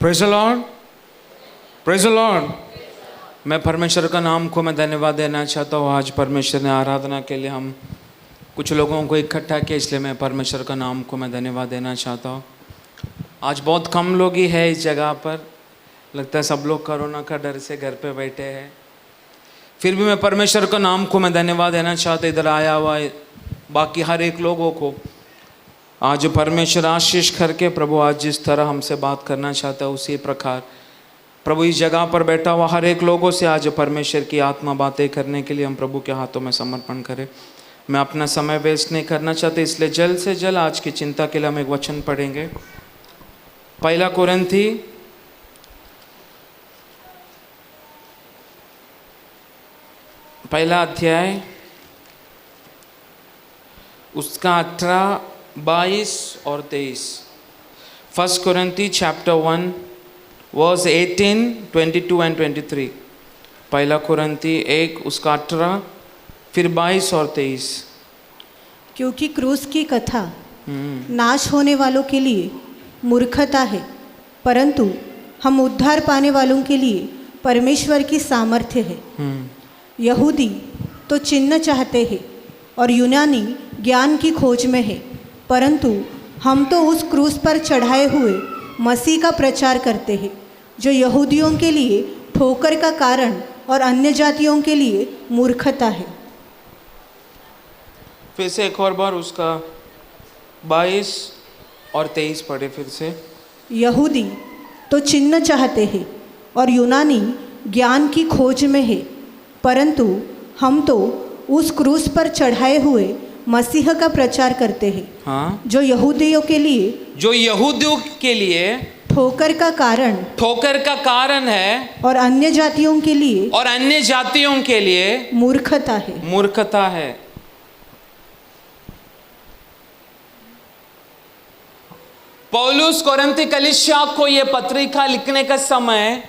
Praise the Lord, praise the Lord. मैं परमेश्वर का नाम को मैं धन्यवाद देना चाहता हूँ। आज परमेश्वर ने आराधना के लिए हम कुछ लोगों को इकट्ठा किया, इसलिए मैं परमेश्वर का नाम को मैं धन्यवाद देना चाहता हूँ। आज बहुत कम लोग ही है इस जगह पर, लगता है सब लोग कोरोना का डर से घर पे बैठे हैं। फिर भी मैं परमेश्वर का नाम को मैं धन्यवाद देना चाहता हूँ। इधर आया हुआ बाकी हर एक लोगों को आज परमेश्वर आशीष करके प्रभु आज जिस तरह हमसे बात करना चाहता है उसी प्रकार प्रभु इस जगह पर बैठा हुआ हर एक लोगों से आज परमेश्वर की आत्मा बातें करने के लिए हम प्रभु के हाथों में समर्पण करें। मैं अपना समय वेस्ट नहीं करना चाहता, इसलिए जल्द से जल्द आज की चिंता के लिए हम एक वचन पढ़ेंगे। पहला कुरिन्थी पहला अध्याय उसका 18, 22 और 23। फर्स्ट कुरिन्थी चैप्टर 1 वर्स 18, 22 एंड 23। पहला कुरिन्थी 1 उसका 18 फिर 22 और 23। क्योंकि क्रूस की कथा नाश होने वालों के लिए मूर्खता है, परंतु हम उद्धार पाने वालों के लिए परमेश्वर की सामर्थ्य है। यहूदी तो चिन्ह चाहते हैं और यूनानी ज्ञान की खोज में है, परंतु हम तो उस क्रूस पर चढ़ाए हुए मसीह का प्रचार करते हैं, जो यहूदियों के लिए ठोकर का कारण और अन्य जातियों के लिए मूर्खता है। फिर से एक और बार उसका 22 और 23 पढ़े फिर से। यहूदी तो चिन्ह चाहते हैं और यूनानी ज्ञान की खोज में है, परंतु हम तो उस क्रूस पर चढ़ाए हुए मसीह का प्रचार करते हैं। हाँ, जो यहूदियों के लिए ठोकर का कारण है और अन्य जातियों के लिए मूर्खता है। पौलुस कोरिन्थी कलीसिया को यह पत्रिका लिखने का समय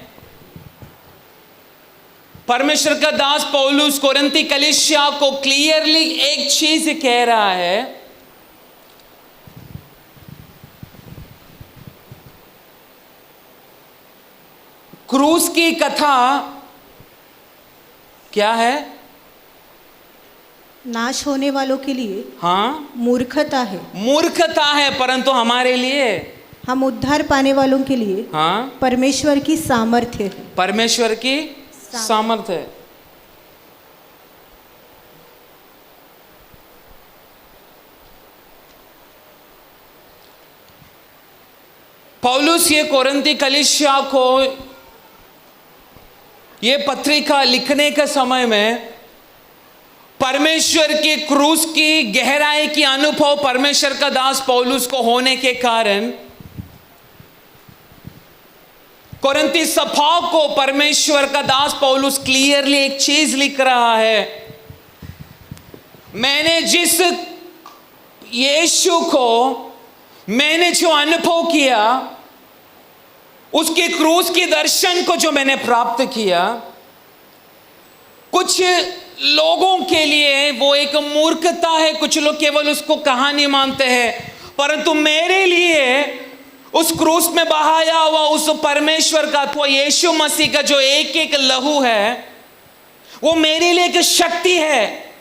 परमेश्वर का दास पौलुस कोरिन्थी कलीसिया को क्लियरली एक चीज कह रहा है, क्रूस की कथा क्या है? नाश होने वालों के लिए मूर्खता है, परंतु हमारे लिए हम उद्धार पाने वालों के लिए परमेश्वर की सामर्थ्य है। परमेश्वर की सामर्थ्य है। पौलुस ये कोरिन्थी कलीसिया को ये पत्रिका लिखने के समय में परमेश्वर के क्रूस की गहराई की अनुभव परमेश्वर का दास पौलुस को होने के कारण कोरिन्थी सभा को परमेश्वर का दास पौलुस क्लियरली एक चीज लिख रहा है, मैंने जिस यीशु को मैंने जो अनुभव किया, उसके क्रूस के दर्शन को जो मैंने प्राप्त किया, कुछ लोगों के लिए वो एक मूर्खता है, कुछ लोग केवल उसको कहानी मानते हैं, परंतु मेरे लिए उस क्रूस में बहाया हुआ उस परमेश्वर का अथवा यीशु मसीह का जो एक एक लहू है, वो मेरे लिए एक शक्ति है।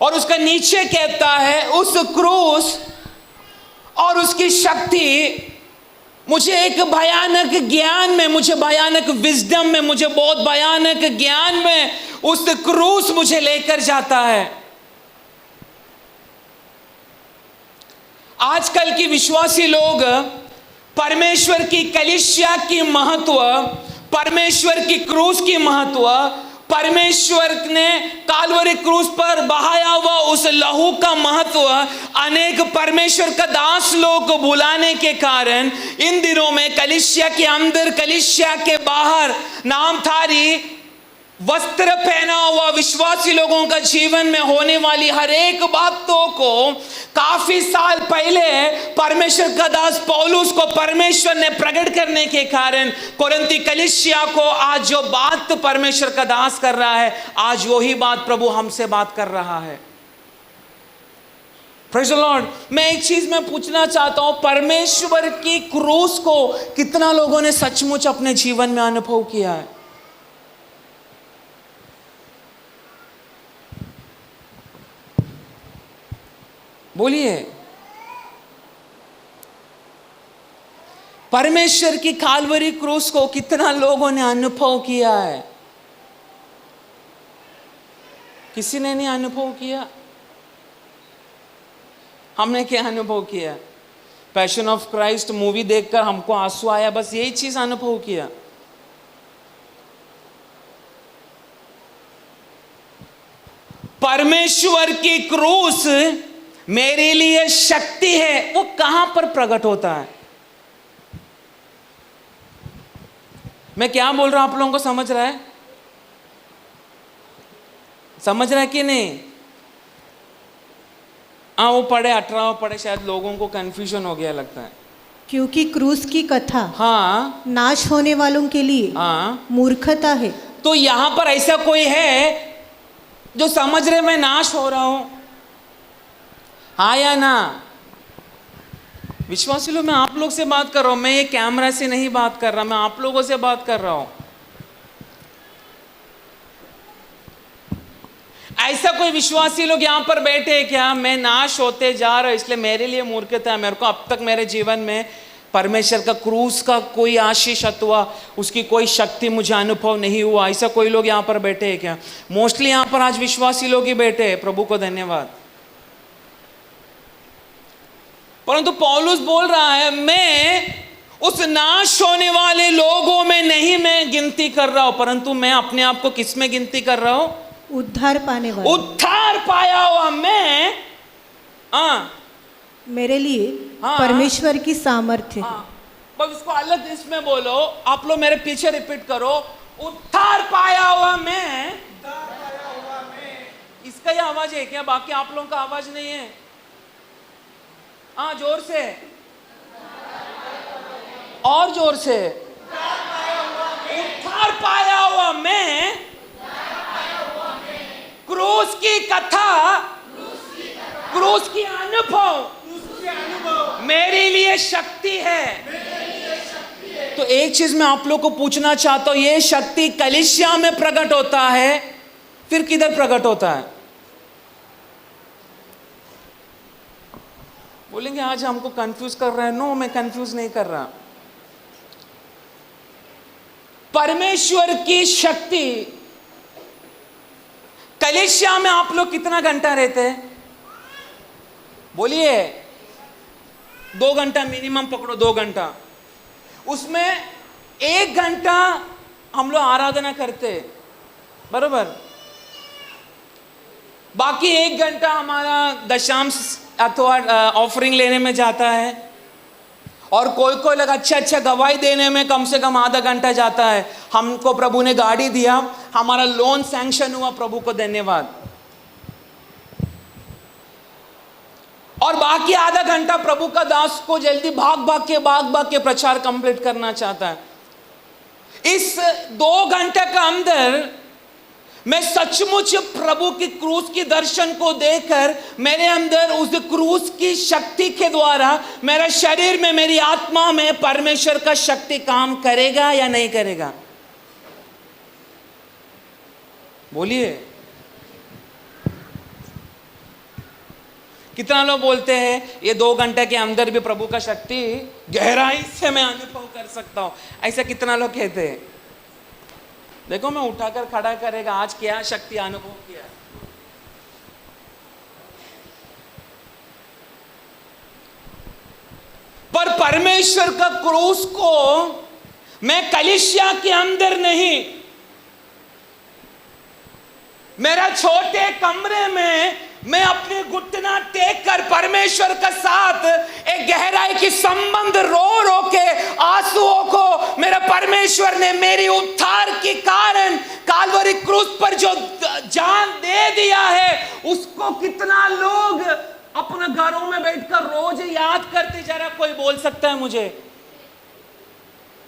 और उसका नीचे कहता है उस क्रूस और उसकी शक्ति मुझे एक भयानक ज्ञान में, मुझे भयानक विजडम में, मुझे बहुत भयानक ज्ञान में उस क्रूस मुझे लेकर जाता है। आजकल की विश्वासी लोग परमेश्वर की कलीसिया की महत्व, परमेश्वर की क्रूस की महत्व, परमेश्वर ने कालवरी क्रूस पर बहाया हुआ उस लहू का महत्व अनेक परमेश्वर का दास लोग को भुलाने के कारण इन दिनों में कलीसिया के अंदर, कलीसिया के बाहर नामधारी वस्त्र पहना हुआ विश्वासी लोगों का जीवन में होने वाली हर एक बातों को काफी साल पहले परमेश्वर का दास पौलुस को परमेश्वर ने प्रकट करने के कारण कोरिन्थी कलीसिया को आज जो बात परमेश्वर का दास कर रहा है, आज वही बात प्रभु हमसे बात कर रहा है। Praise the Lord. मैं एक चीज मैं पूछना चाहता हूं, परमेश्वर की क्रूस को कितना लोगों ने सचमुच अपने जीवन में अनुभव किया है? बोलिए। परमेश्वर की काल्वरी क्रूस को कितना लोगों ने अनुभव किया है? किसी ने नहीं अनुभव किया। हमने क्या अनुभव किया? पैशन ऑफ क्राइस्ट मूवी देखकर हमको आंसू आया, बस यही चीज अनुभव किया। परमेश्वर की क्रूस मेरे लिए शक्ति है, वो कहां पर प्रकट होता है? मैं क्या बोल रहा हूं, आप लोगों को समझ रहा है? समझ रहा है कि नहीं? हाँ, वो पढ़े 18 पढ़े, शायद लोगों को कंफ्यूजन हो गया लगता है। क्योंकि क्रूस की कथा हाँ नाश होने वालों के लिए हाँ। मूर्खता है। तो यहां पर ऐसा कोई है जो समझ रहे मैं नाश हो रहा हूं? हाँ या ना? विश्वासी लोग, मैं आप लोग से बात कर रहा हूं, मैं ये कैमरा से नहीं बात कर रहा, मैं आप लोगों से बात कर रहा हूं। ऐसा कोई विश्वासी लोग यहां पर बैठे हैं क्या? मैं नाश होते जा रहा हूं इसलिए मेरे लिए मूर्खता है, मेरे को अब तक मेरे जीवन में परमेश्वर का क्रूस का कोई आशीष अथवा उसकी कोई शक्ति मुझे अनुभव नहीं हुआ, ऐसा कोई लोग यहां पर बैठे हैं क्या? मोस्टली यहां पर आज विश्वासी लोग ही बैठे हैं, प्रभु को धन्यवाद। परंतु पौलुस बोल रहा है, मैं उस नाश होने वाले लोगों में नहीं मैं गिनती कर रहा हूं, परंतु मैं अपने आप को किस में गिनती कर रहा हूं? उद्धार पाने वाला। उद्धार पाया हुआ मैं। मेरे लिए हाँ। परमेश्वर की सामर्थ्य है। बस इसको अलग इसमें बोलो, आप लोग मेरे पीछे रिपीट करो, उद्धार पाया हुआ मैं। इसका ही आवाज है क्या? बाकी आप लोगों का आवाज नहीं है? हाँ, जोर से और जोर से। उद्धार पाया हुआ मैं, क्रूस की कथा, क्रूस की अनुभव मेरे लिए शक्ति है। तो एक चीज मैं आप लोग को पूछना चाहता हूं, ये शक्ति कलीसिया में प्रकट होता है, फिर किधर प्रकट होता है? बोलेंगे आज हमको कंफ्यूज कर रहा है। नो, मैं कंफ्यूज नहीं कर रहा। परमेश्वर की शक्ति कलीसिया में आप लोग कितना घंटा रहते हैं? बोलिए। 2 घंटा मिनिमम पकड़ो, 2 घंटा। उसमें 1 घंटा हम लोग आराधना करते, बरोबर? बाकी 1 घंटा हमारा दशांश अथवा ऑफरिंग लेने में जाता है, और कोई कोई लोग अच्छा गवाही देने में कम से कम आधा घंटा जाता है। हमको प्रभु ने गाड़ी दिया, हमारा लोन सैंक्शन हुआ, प्रभु को धन्यवाद। और बाकी आधा घंटा प्रभु का दास को जल्दी भाग भाग के प्रचार कंप्लीट करना चाहता है। इस 2 घंटे के अंदर मैं सचमुच प्रभु की क्रूस की दर्शन को देखकर मेरे अंदर उस क्रूस की शक्ति के द्वारा मेरे शरीर में, मेरी आत्मा में परमेश्वर का शक्ति काम करेगा या नहीं करेगा? बोलिए। कितना लोग बोलते हैं ये 2 घंटे के अंदर भी प्रभु का शक्ति गहराई से मैं अनुभव कर सकता हूं? ऐसा कितना लोग कहते हैं? देखो, मैं उठाकर खड़ा करेगा आज क्या शक्ति अनुभव किया। पर परमेश्वर का क्रूस को मैं कलीसिया के अंदर नहीं, मेरा छोटे कमरे में मैं अपने घुटना टेक कर परमेश्वर का साथ एक गहराई की संबंध रो रो के आंसुओं को मेरा परमेश्वर ने मेरी उद्धार के कारण काल्वरी क्रूस पर जो जान दे दिया है, उसको कितना लोग अपने घरों में बैठकर रोज याद करते? जरा कोई बोल सकता है मुझे?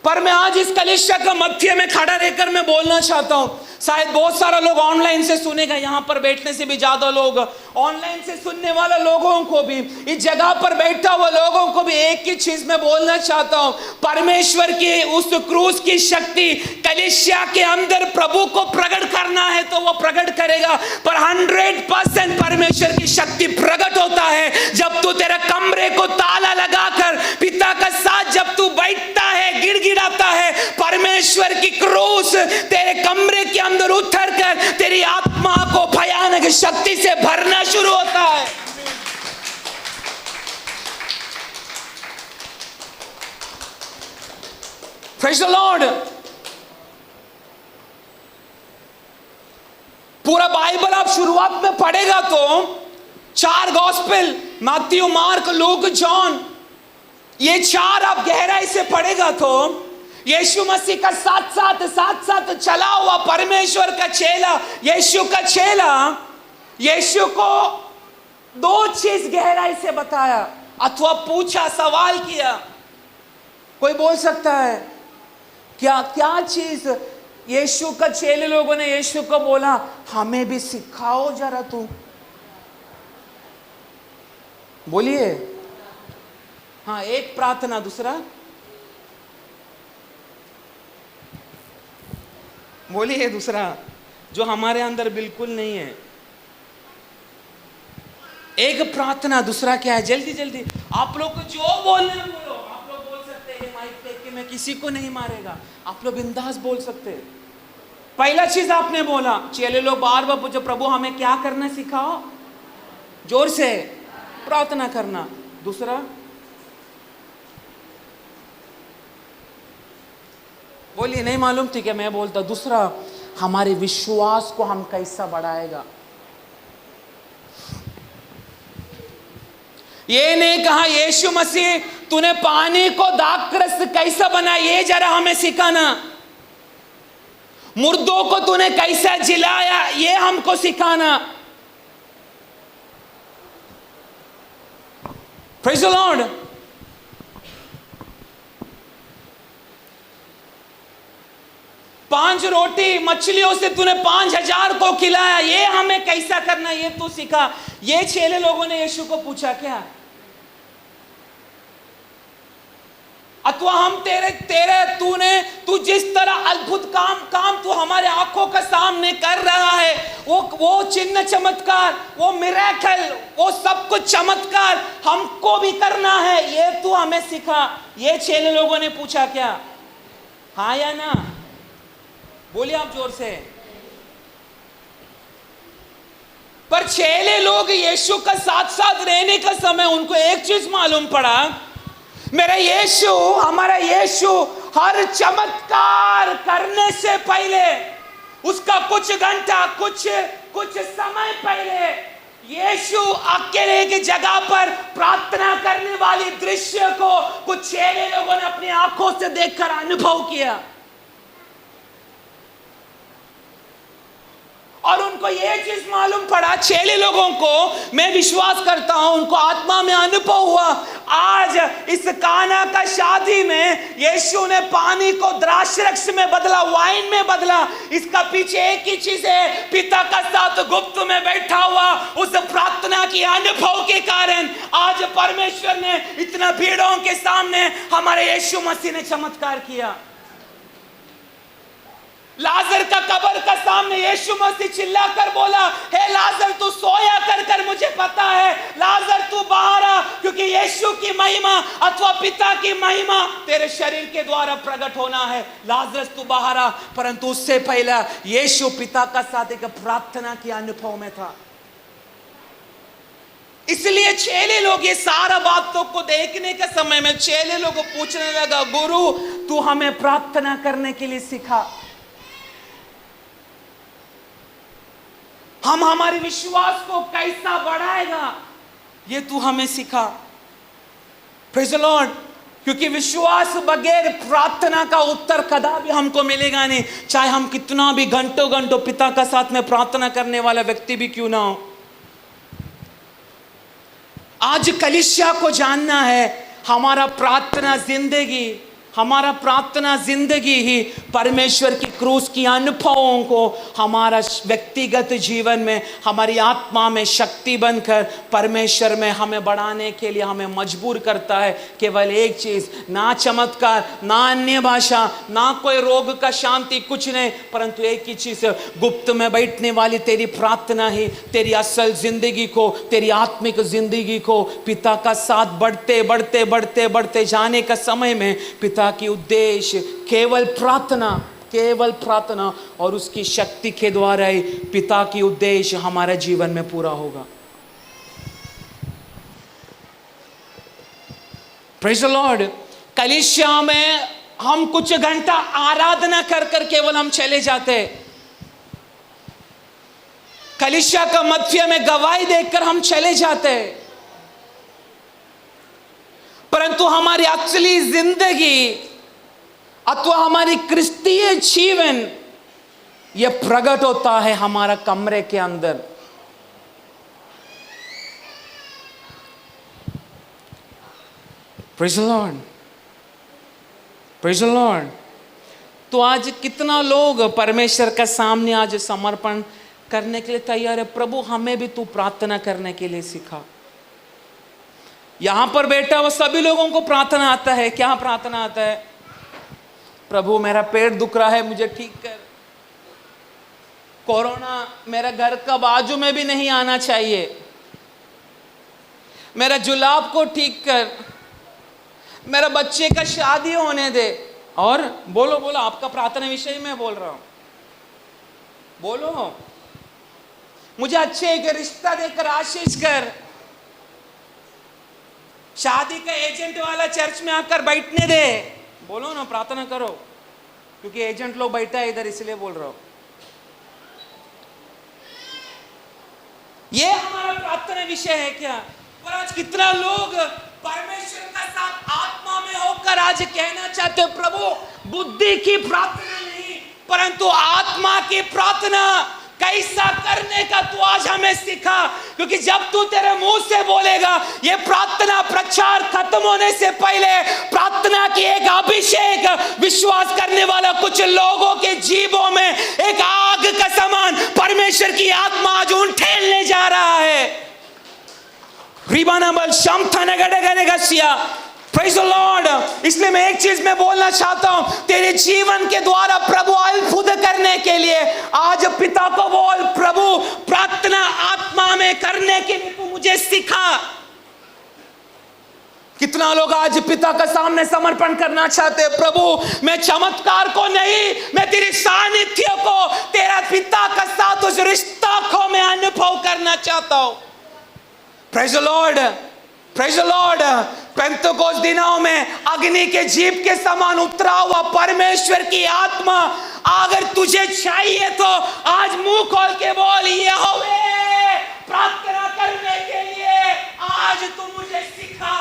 पर मैं आज इस कलीसिया का मध्य में खड़ा रहकर मैं बोलना चाहता हूं, शायद बहुत सारा लोग ऑनलाइन से सुनेगा, यहां पर बैठने से भी ज्यादा लोग ऑनलाइन से सुनने वाले लोगों को भी, इस जगह पर बैठा हुआ लोगों को भी एक ही चीज मैं बोलना चाहता हूं, परमेश्वर की उस क्रूस की शक्ति कलीसिया के अंदर प्रभु को प्रकट करना है तो वो प्रकट करेगा, पर 100% परमेश्वर की शक्ति प्रकट होता है जब तू तेरे कमरे को ताला लगाकर पिता का साथ जब तू बैठता है, गिड़गिड़ाता है, परमेश्वर की क्रूस तेरे कमरे के अंदर उतर कर तेरी आत्मा को भयानक शक्ति से भरना शुरू होता है। Praise the Lord। पूरा बाइबल आप शुरुआत में पढ़ेगा तो 4 gospel, Matthew, mark, look, John, ये 4 आप गहराई से पढ़ेगा तो यीशु मसीह का साथ चला हुआ परमेश्वर का चेला, यीशु का चेला, यीशु को 2 चीज गहराई से बताया अथवा पूछा, सवाल किया। कोई बोल सकता है क्या चीज? यीशु का चेले लोगों ने यीशु को बोला, हमें भी सिखाओ जरा तू। बोलिए। हाँ, एक प्रार्थना, दूसरा बोलिए, दूसरा जो हमारे अंदर बिल्कुल नहीं है। एक प्रार्थना, दूसरा क्या है? जल्दी जल्दी आप लोग को जो बोलने बोलो। आप लोग बोल सकते हैं माइक देख के मैं किसी को नहीं मारेगा, आप लोग बिंदास बोल सकते हैं। पहला चीज आपने बोला, चेले लोग बार बार पूछो, प्रभु हमें क्या करना सिखाओ, जोर से प्रार्थना करना। दूसरा बोलिए, नहीं मालूम? ठीक है, मैं बोलता। दूसरा, हमारे विश्वास को हम कैसा बढ़ाएगा। ये नहीं कहा यीशु मसीह तूने पानी को दाखरस कैसा बना, ये जरा हमें सिखाना। मुर्दों को तूने कैसा जिलाया, ये हमको सिखाना। Praise the Lord. पांच रोटी मछलियों से तूने 5000 को खिलाया, ये हमें कैसा करना, ये तू सिखा। ये चेले लोगों ने यीशु को पूछा क्या? अथवा हम तू जिस तरह अद्भुत काम तू हमारे आंखों के सामने कर रहा है, वो चिन्ह चमत्कार, वो मिरेकल, वो सब कुछ चमत्कार हमको भी करना है, ये तू हमें सिखा। ये चेले लोगों ने पूछा क्या? हाँ या ना? बोलिए आप जोर से। पर चेले लोग यीशु का साथ रहने का समय उनको एक चीज मालूम पड़ा, मेरा यीशु, हमारा यीशु हर चमत्कार करने से पहले, उसका कुछ घंटा कुछ समय पहले, यीशु अकेले की जगह पर प्रार्थना करने वाली दृश्य को कुछ चेले लोगों ने अपनी आंखों से देखकर अनुभव किया। और उनको ये चीज मालूम पड़ा, चेले लोगों को, मैं विश्वास करता हूं उनको आत्मा में अनुभव हुआ, आज इस काना का शादी में यीशु ने पानी को द्राक्षरस में बदला, वाइन में बदला। इसका पीछे एक ही चीज है, पिता का साथ गुप्त में बैठा हुआ उस प्रार्थना की अनुभव के कारण आज परमेश्वर ने इतना भीड़ों के सामने हमारे यीशु मसीह ने चमत्कार किया। लाजर का कब्र का सामने यीशु मसीह चिल्लाकर बोला, हे लाजर तू सोया कर मुझे पता है, लाजर तू बाहर आ, क्योंकि यीशु की महिमा अथवा पिता की महिमा तेरे शरीर के द्वारा प्रकट होना है। लाजर तू बाहर आ। परंतु उससे पहले यीशु पिता का साथ एक प्रार्थना के अनुभव में था। इसलिए चेले लोग ये सारा बातों को देखने के समय में चेले लोग को पूछने लगा, गुरु तू हमें प्रार्थना करने के लिए सिखा, हम हमारे विश्वास को कैसा बढ़ाएगा, ये तू हमें सिखा। Praise the Lord. क्योंकि विश्वास बगैर प्रार्थना का उत्तर कदापि हमको मिलेगा नहीं, चाहे हम कितना भी घंटों पिता का साथ में प्रार्थना करने वाला व्यक्ति भी क्यों ना हो। आज कलीसिया को जानना है, हमारा प्रार्थना जिंदगी हमारा प्रार्थना जिंदगी ही परमेश्वर की क्रूस की अनुभवों को हमारा व्यक्तिगत जीवन में, हमारी आत्मा में शक्ति बनकर परमेश्वर में हमें बढ़ाने के लिए हमें मजबूर करता है। केवल एक चीज़, ना चमत्कार, ना अन्य भाषा, ना कोई रोग का शांति, कुछ नहीं, परंतु एक ही चीज़, गुप्त में बैठने वाली तेरी प्रार्थना ही तेरी असल जिंदगी को, तेरी आत्मिक जिंदगी को पिता का साथ बढ़ते बढ़ते बढ़ते बढ़ते जाने का समय में पिता की उद्देश्य केवल प्रार्थना और उसकी शक्ति के द्वारा ही पिता की उद्देश्य हमारे जीवन में पूरा होगा। Praise the Lord. कलीसिया में हम कुछ घंटा आराधना कर कर केवल हम चले जाते, कलीसिया का मध्य में गवाही देकर हम चले जाते, परंतु हमारी असली जिंदगी अथवा हमारी क्रिस्तीय जीवन यह प्रकट होता है हमारा कमरे के अंदर। Praise the Lord, praise the Lord. तो आज कितना लोग परमेश्वर का सामने आज समर्पण करने के लिए तैयार है। प्रभु हमें भी तू प्रार्थना करने के लिए सिखा। यहां पर बैठा हुआ सभी लोगों को प्रार्थना आता है। क्या प्रार्थना आता है? प्रभु मेरा पेट दुख रहा है, मुझे ठीक कर। कोरोना मेरा घर का बाजू में भी नहीं आना चाहिए, मेरा जुलाब को ठीक कर, मेरा बच्चे का शादी होने दे। और बोलो बोलो, आपका प्रार्थना विषय में बोल रहा हूं, बोलो। मुझे अच्छे एक रिश्ता देकर आशीष कर, शादी का एजेंट वाला चर्च में आकर बैठने दे। बोलो ना, प्रार्थना करो, क्योंकि एजेंट लोग बैठा है इधर, इसलिए बोल रहा हूं। ये हमारा प्रार्थना विषय है क्या? पर आज कितना लोग परमेश्वर का साथ आत्मा में होकर आज कहना चाहते हो, प्रभु बुद्धि की प्रार्थना नहीं परंतु आत्मा की प्रार्थना कैसा करने का तू आज हमें सिखा। क्योंकि जब तू तेरे मुंह से बोलेगा, ये प्रार्थना प्रचार खत्म होने से पहले प्रार्थना की एक अभिषेक विश्वास करने वाला कुछ लोगों के जीवों में एक आग का समान परमेश्वर की आत्मा आज उठेलने जा रहा है। रिबानाबल शामथाना गड़गड़गसिया। Praise the Lord. इसलिए मैं एक चीज में बोलना चाहता हूं, तेरे जीवन के द्वारा प्रभु अद्भुत करने के लिए आज पिता को बोल, प्रभु प्रार्थना आत्मा में करने के लिए तू मुझे सिखा। कितना लोग आज पिता का सामने समर्पण करना चाहते हैं, प्रभु मैं चमत्कार को नहीं, मैं तेरे सानिध्य को, तेरा पिता का साथ उस रिश्ता को मैं अनुभव करना चाहता हूं। Praise the Lord, praise the Lord. पेंतकोस्त दिनों में अग्नि के जीभ के समान उतरा हुआ परमेश्वर की आत्मा अगर तुझे चाहिए तो आज मुंह खोल के बोल, यहोवे प्रार्थना करने के लिए आज तू मुझे सिखा।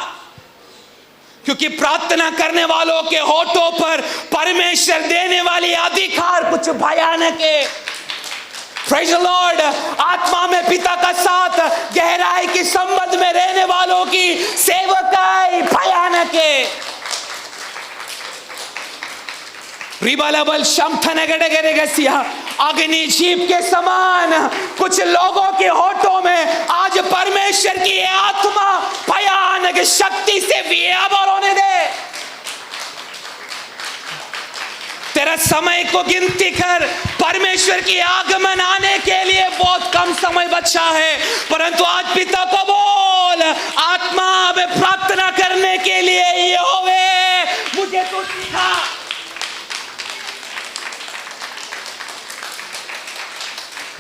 क्योंकि प्रार्थना करने वालों के होठों पर परमेश्वर देने वाली अधिकार कुछ भयानक है। Praise the Lord. आत्मा में पिता का साथ गहराई की संबंध में रहने वालों की सेवकाई भयानक है। रिबालाबल शमथनगड़गड़गसिया। अग्नि जीभ के समान कुछ लोगों के होठों में आज परमेश्वर की आत्मा भयानक शक्ति से व्यापार होने दे। तेरा समय को गिनती कर, परमेश्वर की आगमन आने के लिए बहुत कम समय बचा है, परंतु आज पिता को बोल, आत्मा में प्रार्थना करने के लिए यहोवे मुझे तो सिखा।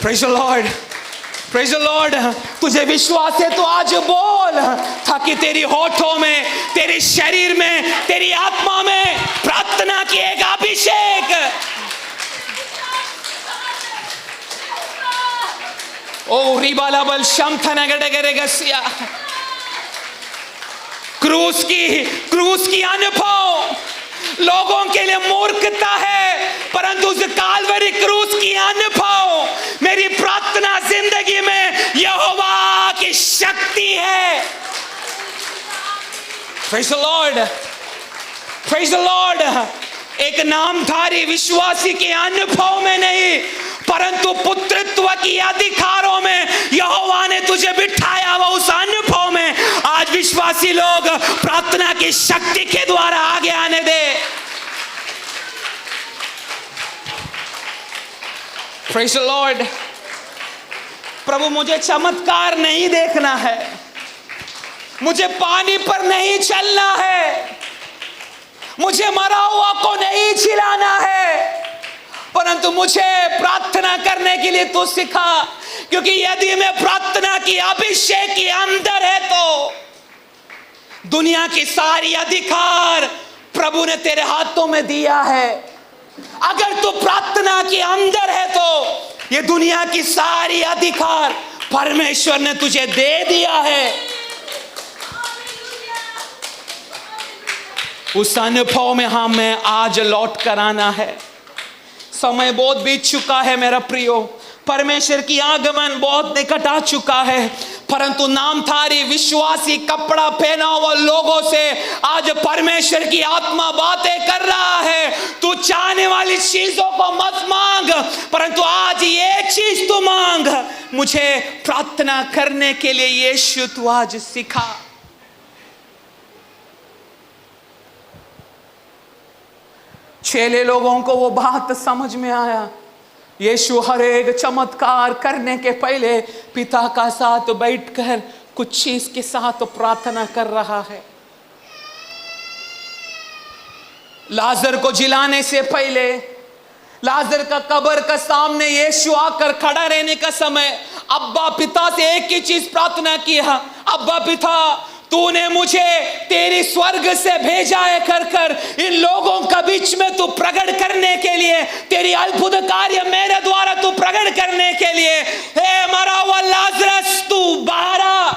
Praise the Lord, praise the Lord. तुझे विश्वास है तो आज बोल, ताकि तेरी होठों में, तेरे शरीर में, तेरी आत्मा में प्रार्थना की एक अभिषेक। ओ रिबालाबल शमथनगड़गड़गसिया। क्रूस की अनुभव लोगों के लिए मूर्खता है, परंतु उस काल्वरी क्रूस की अनुभव मेरी प्रार्थना जिंदगी में यहोवा की शक्ति है। Praise the Lord, praise the Lord. एक नामधारी विश्वासी के अनुभव में नहीं, परंतु पुत्रत्व की अधिकारों में यहोवा ने तुझे बिठाया हुआ उस अनुभव में आज विश्वासी लोग प्रार्थना की शक्ति के द्वारा आगे आने दे। Praise the Lord. प्रभु मुझे चमत्कार नहीं देखना है, मुझे पानी पर नहीं चलना है, मुझे मरा हुआ को नहीं चिल्लाना है, परंतु मुझे प्रार्थना करने के लिए तू सिखा। क्योंकि यदि मैं प्रार्थना की अभिषेक के अंदर है तो दुनिया की सारी अधिकार प्रभु ने तेरे हाथों में दिया है। अगर तू प्रार्थना के अंदर है तो ये दुनिया की सारी अधिकार परमेश्वर ने तुझे दे दिया है। उस अनुभव में हमें आज लौट कर आना है। समय बहुत बीत चुका है मेरा प्रियो, परमेश्वर की आगमन बहुत निकट आ चुका है, परंतु नामधारी विश्वासी कपड़ा पहना हुआ लोगों से आज परमेश्वर की आत्मा बातें कर रहा है। तू चाहने वाली चीजों को मत मांग, परंतु आज ये चीज तू मांग, मुझे प्रार्थना करने के लिए यीशु तू आज सिखा। चेले लोगों को वो बात समझ में आया। यीशु हर एक चमत्कार करने के पहले पिता का साथ बैठकर कुछ चीज के साथ प्रार्थना कर रहा है। लाजर को जिलाने से पहले, लाजर का कब्र का सामने यीशु आकर खड़ा रहने का समय अब्बा पिता से एक ही चीज प्रार्थना किया, अब्बा पिता तूने मुझे तेरी स्वर्ग से भेजा है कर इन लोगों का बीच में तू प्रकट करने के लिए, तेरी अद्भुत कार्य मेरे द्वारा तू प्रकट करने के लिए, हे मरा हुआ लाजरस तू बाहर आ।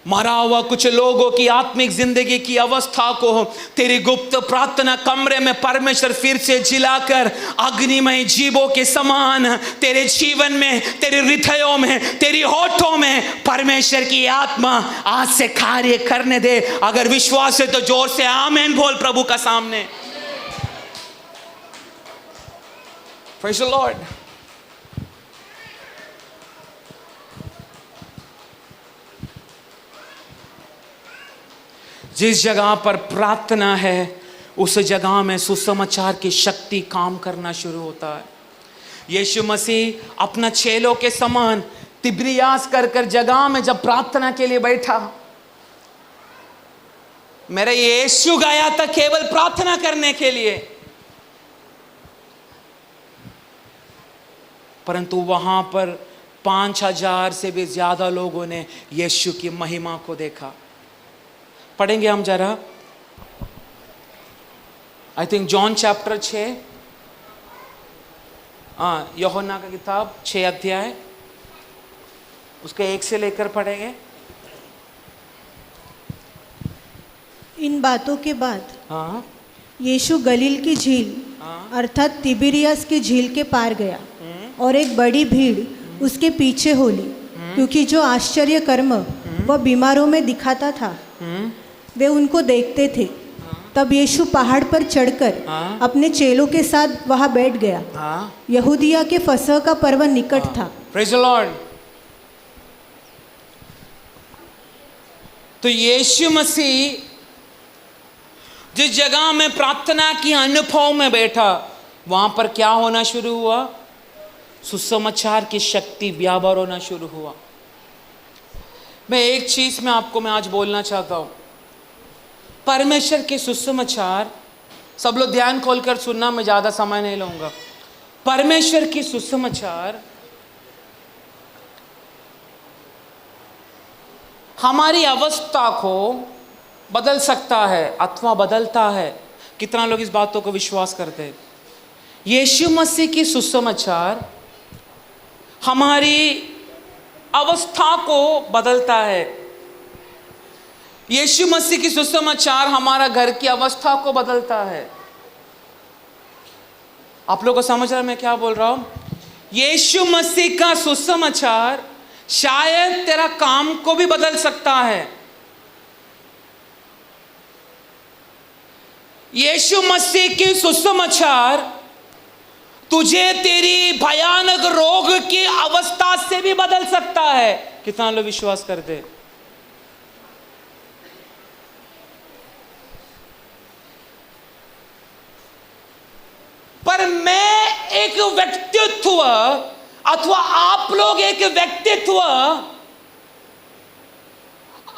मरा हुआ कुछ लोगों की आत्मिक जिंदगी की अवस्था को तेरी गुप्त प्रार्थना कमरे में परमेश्वर फिर से जिलाकर अग्निमय जीवों के समान तेरे जीवन में, तेरे हृदयों में, तेरी होठों में परमेश्वर की आत्मा आज से कार्य करने दे। अगर विश्वास है तो जोर से आमीन बोल प्रभु का सामने। Praise the Lord. जिस जगह पर प्रार्थना है उस जगह में सुसमाचार की शक्ति काम करना शुरू होता है। यीशु मसीह अपना चेलों के समान तिब्रियास कर जगह में जब प्रार्थना के लिए बैठा, मेरा यीशु गया था केवल प्रार्थना करने के लिए, परंतु वहां पर 5000 से भी ज्यादा लोगों ने यीशु की महिमा को देखा। पढ़ेंगे हम जरा, आई थिंक जॉन चैप्टर 6, यूहन्ना का किताब 6 अध्याय, उसके 1 से लेकर पढ़ेंगे। इन बातों के बाद यीशु गलील की झील अर्थात तिबिरियास की झील के पार गया और एक बड़ी भीड़ उसके पीछे हो ली, क्योंकि जो आश्चर्य कर्म वह बीमारों में दिखाता था वे उनको देखते थे। तब यीशु पहाड़ पर चढ़कर अपने चेलों के साथ वहां बैठ गया। यहूदिया के फसह का पर्व निकट था। Praise the Lord. तो यीशु मसीह जिस जगह में प्रार्थना की अनुभव में बैठा, वहां पर क्या होना शुरू हुआ? सुसमाचार की शक्ति व्यापार होना शुरू हुआ। मैं एक चीज में आपको मैं आज बोलना चाहता हूं, परमेश्वर के सुसमाचार, सब लोग ध्यान खोलकर सुनना, मैं ज्यादा समय नहीं लूंगा। परमेश्वर की सुसमाचार हमारी अवस्था को बदल सकता है अथवा बदलता है। कितना लोग इस बातों को विश्वास करते हैं? यीशु मसीह की सुसमाचार हमारी अवस्था को बदलता है। यीशु मसीह की सुसमाचार हमारा घर की अवस्था को बदलता है। आप लोगों को समझ रहा है मैं क्या बोल रहा हूं? यीशु मसीह का सुसमाचार शायद तेरा काम को भी बदल सकता है। यीशु मसीह की सुसमाचार तुझे तेरी भयानक रोग की अवस्था से भी बदल सकता है। कितना लोग विश्वास करते? पर मैं एक व्यक्तित्व अथवा आप लोग एक व्यक्तित्व,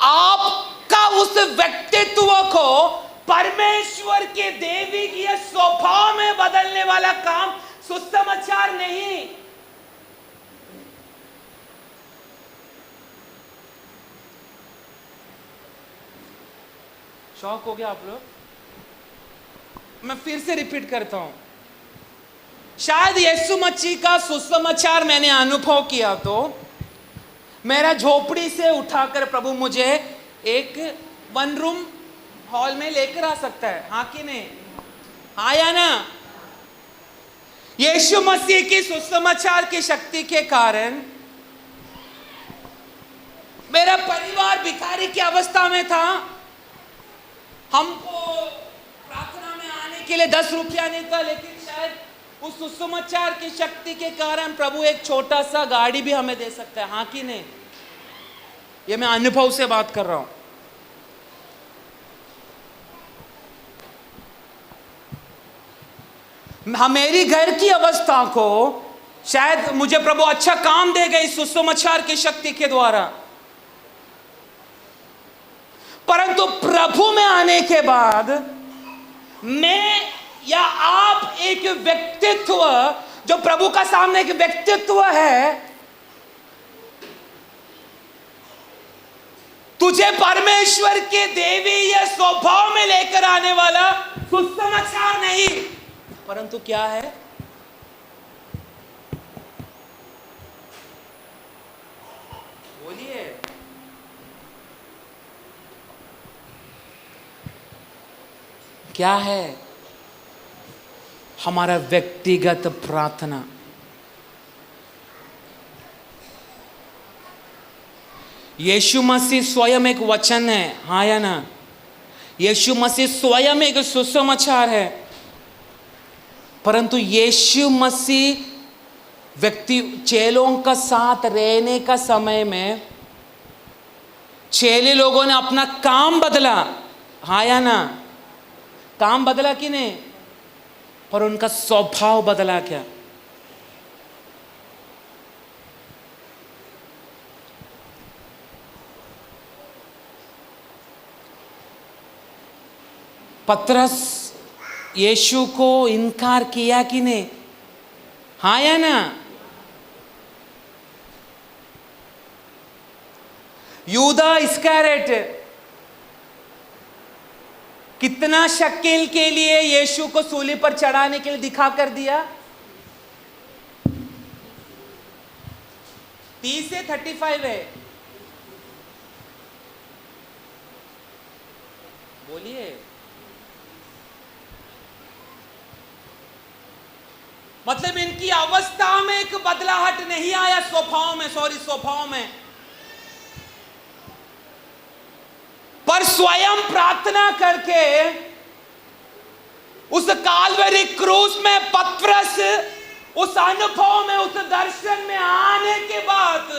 आपका उस व्यक्तित्व को परमेश्वर के दैवीय स्वभाव में बदलने वाला काम सुसमाचार नहीं। शॉक हो गया आप लोग? मैं फिर से रिपीट करता हूं। शायद यीशु मसीह का सुसमाचार मैंने अनुभव किया तो मेरा झोपड़ी से उठाकर प्रभु मुझे एक 1 रूम हॉल में लेकर आ सकता है। हाँ कि नहीं? हाँ या ना? यीशु मसीह की सुसमाचार की शक्ति के कारण मेरा परिवार भिखारी की अवस्था में था। हमको प्रार्थना में आने के लिए 10 रुपया नहीं था, लेकिन शायद उस सुसमाचार की शक्ति के कारण प्रभु एक छोटा सा गाड़ी भी हमें दे सकता है। हाँ कि नहीं? ये मैं अनुभव से बात कर रहा हूं। मेरी घर की अवस्था को शायद मुझे प्रभु अच्छा काम देगा इस सुसमाचार की शक्ति के द्वारा, परंतु प्रभु में आने के बाद मैं या आप एक व्यक्तित्व, जो प्रभु का सामने एक व्यक्तित्व है, तुझे परमेश्वर के दैवीय स्वभाव में लेकर आने वाला सुसमाचार नहीं, परंतु क्या है? बोलिए। क्या है? हमारा व्यक्तिगत प्रार्थना। यीशु मसीह स्वयं एक वचन है। हाँ या ना? यीशु मसीह स्वयं एक सुसमाचार है, परंतु यीशु मसीह व्यक्ति चेलों का साथ रहने का समय में चेले लोगों ने अपना काम बदला। हाँ या ना? काम बदला कि नहीं? पर उनका स्वभाव बदला क्या? पतरस यीशु को इनकार किया कि नहीं? हाँ या ना? यूदा इस्करियोत कितना शकील के लिए यीशु को सूली पर चढ़ाने के लिए दिखा कर दिया? 30 से 35 है। बोलिए। मतलब इनकी अवस्था में एक बदलाहट नहीं आया, स्वभाव में, पर स्वयं प्रार्थना करके उस काल्वरी क्रूस में पतरस उस अनुभव में, उस दर्शन में आने के बाद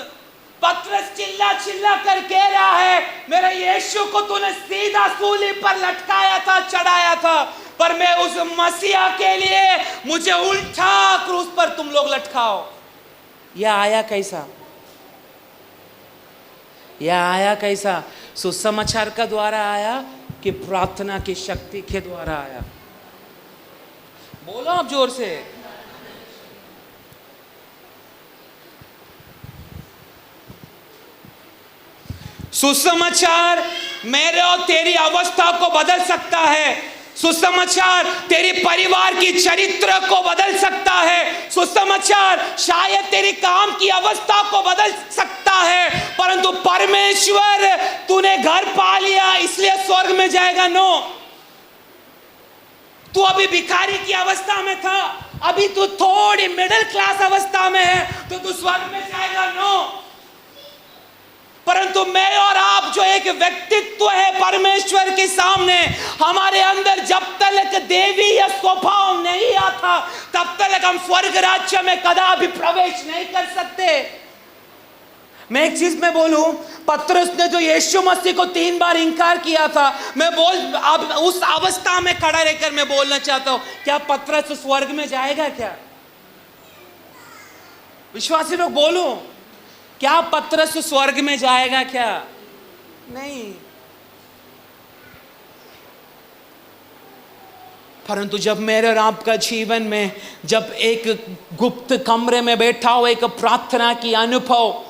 पतरस चिल्ला कर कह रहा है, मेरे यीशु को तूने सीधा सूली पर लटकाया था, चढ़ाया था, पर मैं उस मसीहा के लिए मुझे उल्टा क्रूस पर तुम लोग लटकाओ। यह आया कैसा? यह आया कैसा? सुसमाचार का द्वारा आया कि प्रार्थना की शक्ति के द्वारा आया? बोलो आप जोर से। सुसमाचार मेरे और तेरी अवस्था को बदल सकता है। सुसमाचार तेरे परिवार की चरित्र को बदल सकता है। सुसमाचार शायद तेरी काम की अवस्था को बदल सकता है, परंतु परमेश्वर तूने घर पा लिया इसलिए स्वर्ग में जाएगा? नो। तू अभी भिखारी की अवस्था में था, अभी तू थोड़ी मिडिल क्लास अवस्था में है, तो तू स्वर्ग में जाएगा? नो। परंतु मैं और आप जो एक व्यक्तित्व है परमेश्वर के सामने, हमारे अंदर जब तक देवी या स्वभाव नहीं आता तब तक हम स्वर्ग राज्य में कदापि प्रवेश नहीं कर सकते। मैं एक चीज में बोलूं, पतरस ने जो यीशु मसीह को 3 बार इनकार किया था, अब उस अवस्था में खड़ा रहकर मैं बोलना चाहता हूं, क्या पतरस स्वर्ग में जाएगा क्या? विश्वासी लोग बोलो, क्या पतरस स्वर्ग में जाएगा क्या? नहीं। परंतु जब मेरे और आपका जीवन में जब एक गुप्त कमरे में बैठा हो एक प्रार्थना की अनुभव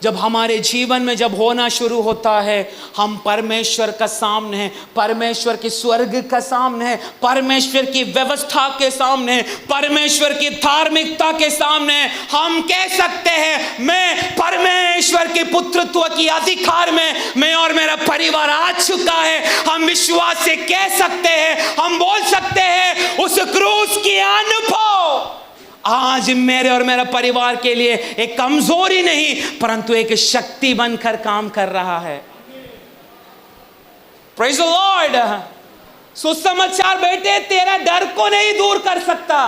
जब हमारे जीवन में जब होना शुरू होता है, हम परमेश्वर का सामने हैं, परमेश्वर की स्वर्ग का सामने है, परमेश्वर की व्यवस्था के सामने, परमेश्वर की धार्मिकता के सामने हम कह सकते हैं, मैं परमेश्वर के पुत्रत्व की अधिकार में मैं और मेरा परिवार आ चुका है। हम विश्वास से कह सकते हैं, हम बोल सकते हैं, उस क्रूस की अनुभव आज मेरे और मेरा परिवार के लिए एक कमजोरी नहीं परंतु एक शक्ति बनकर काम कर रहा है। Praise the Lord. सुसमाचार बेटे तेरा डर को नहीं दूर कर सकता,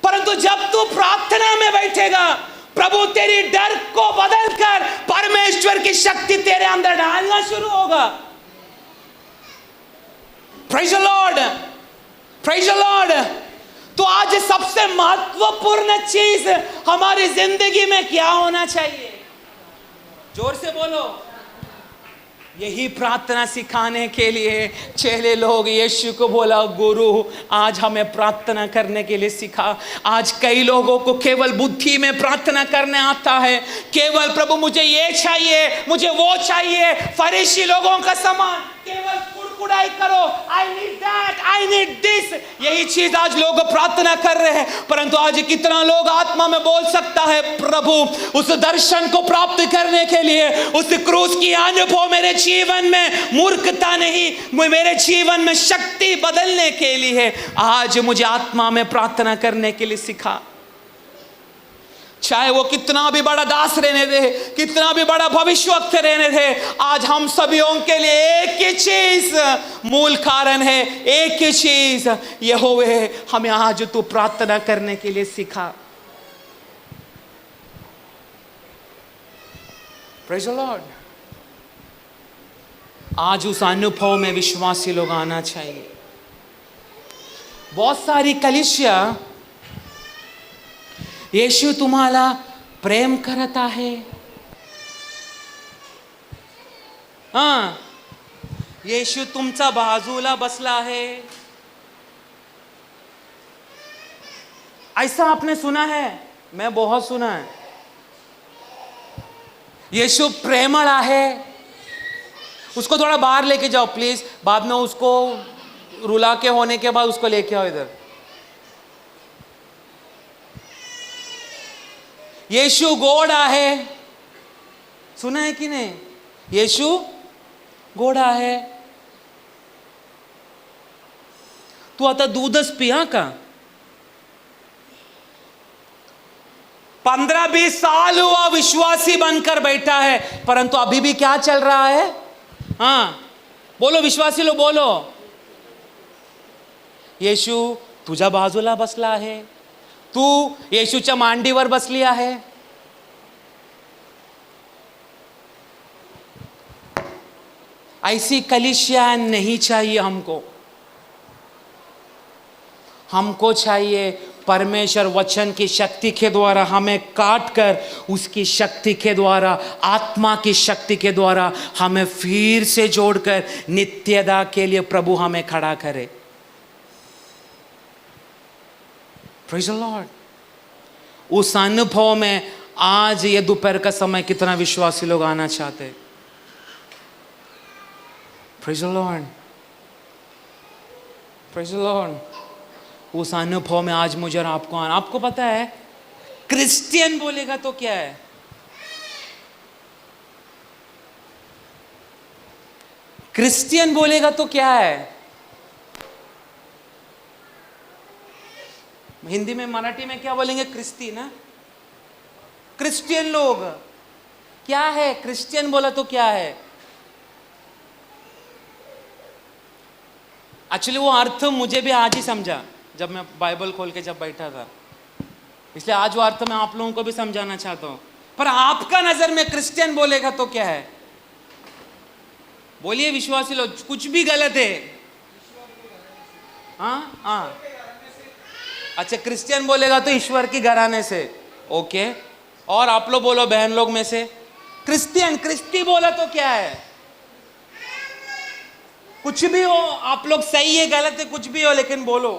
परंतु जब तू प्रार्थना में बैठेगा प्रभु तेरी डर को बदलकर परमेश्वर की शक्ति तेरे अंदर डालना शुरू होगा। Praise the Lord, praise the Lord. तो आज सबसे महत्वपूर्ण चीज हमारी जिंदगी में क्या होना चाहिए? जोर से बोलो। यही प्रार्थना सिखाने के लिए चेले लोग यीशु को बोला, गुरु आज हमें प्रार्थना करने के लिए सिखा। आज कई लोगों को केवल बुद्धि में प्रार्थना करने आता है, केवल प्रभु मुझे ये चाहिए, मुझे वो चाहिए, फरीसी लोगों का समान केवल कुड़कुड़ाई करो, I need that, I need this, यही चीज आज लोग प्रार्थना कर रहे हैं। परंतु आज कितना लोग आत्मा में बोल सकता है, प्रभु उस दर्शन को प्राप्त करने के लिए, उस क्रूस की अनुभव मेरे जीवन में मूर्खता नहीं, मेरे जीवन में शक्ति बदलने के लिए आज मुझे आत्मा में प्रार्थना करने के लिए सिखा। चाहे वो कितना भी बड़ा दास रहने दे, कितना भी बड़ा भविष्यवक्ता रहने दे, आज हम सभीयों के लिए एक ही चीज मूल कारण है, एक ही चीज, यहोवे हमें आज तू प्रार्थना करने के लिए सिखा। Praise the Lord. आज उस अनुभव में विश्वासी लोग आना चाहिए। बहुत सारी कलीसिया येशू तुम्हाला प्रेम करत आहे, हाँ येशू तुमचा बाजूला बसला है, ऐसा आपने सुना है? मैं बहुत सुना है। येशू प्रेमळ आहे, उसको थोड़ा बाहर लेके जाओ प्लीज, बाद में उसको रुला के होने के बाद उसको लेके आओ इधर। येशू गोड आहे, सुना है कि नहीं? येशू गोड आहे। तू आता दूधच पिया का? 15-20 साल हुआ विश्वासी बनकर बैठा है, परंतु अभी भी क्या चल रहा है? हाँ बोलो विश्वासी लोग बोलो। येशू तुझ्या बाजूला बसला आहे, तू येशूच्या मांडीवर बसली आहे। ऐसी कलीसिया नहीं चाहिए हमको। हमको चाहिए परमेश्वर वचन की शक्ति के द्वारा हमें काट कर, उसकी शक्ति के द्वारा, आत्मा की शक्ति के द्वारा हमें फिर से जोड़कर नित्यता के लिए प्रभु हमें खड़ा करे। Praise the Lord। उस अनुभव में आज ये दोपहर का समय कितना विश्वासी लोग आना चाहते हैं। Praise the Lord। Praise the Lord। उस अनुभव में आज मुझे और आपको आना। आपको पता है क्रिश्चियन बोलेगा तो क्या है? क्रिश्चियन बोलेगा तो क्या है? हिंदी में मराठी में क्या बोलेंगे? क्रिस्ती ना, क्रिश्चियन लोग। क्या है क्रिश्चियन बोला तो क्या है? एक्चुअली वो अर्थ मुझे भी आज ही समझा जब मैं बाइबल खोल के जब बैठा था, इसलिए आज वो अर्थ मैं आप लोगों को भी समझाना चाहता हूं। पर आपका नजर में क्रिश्चियन बोलेगा तो क्या है? बोलिए विश्वासी लोग, कुछ भी गलत है? हाँ हाँ, अच्छा क्रिश्चियन बोलेगा तो ईश्वर की घराने से, ओके। और आप लोग बोलो बहन लोग में से क्रिश्चियन, क्रिस्ती बोला तो क्या है? कुछ भी हो, आप लोग सही है गलत है कुछ भी हो, लेकिन बोलो।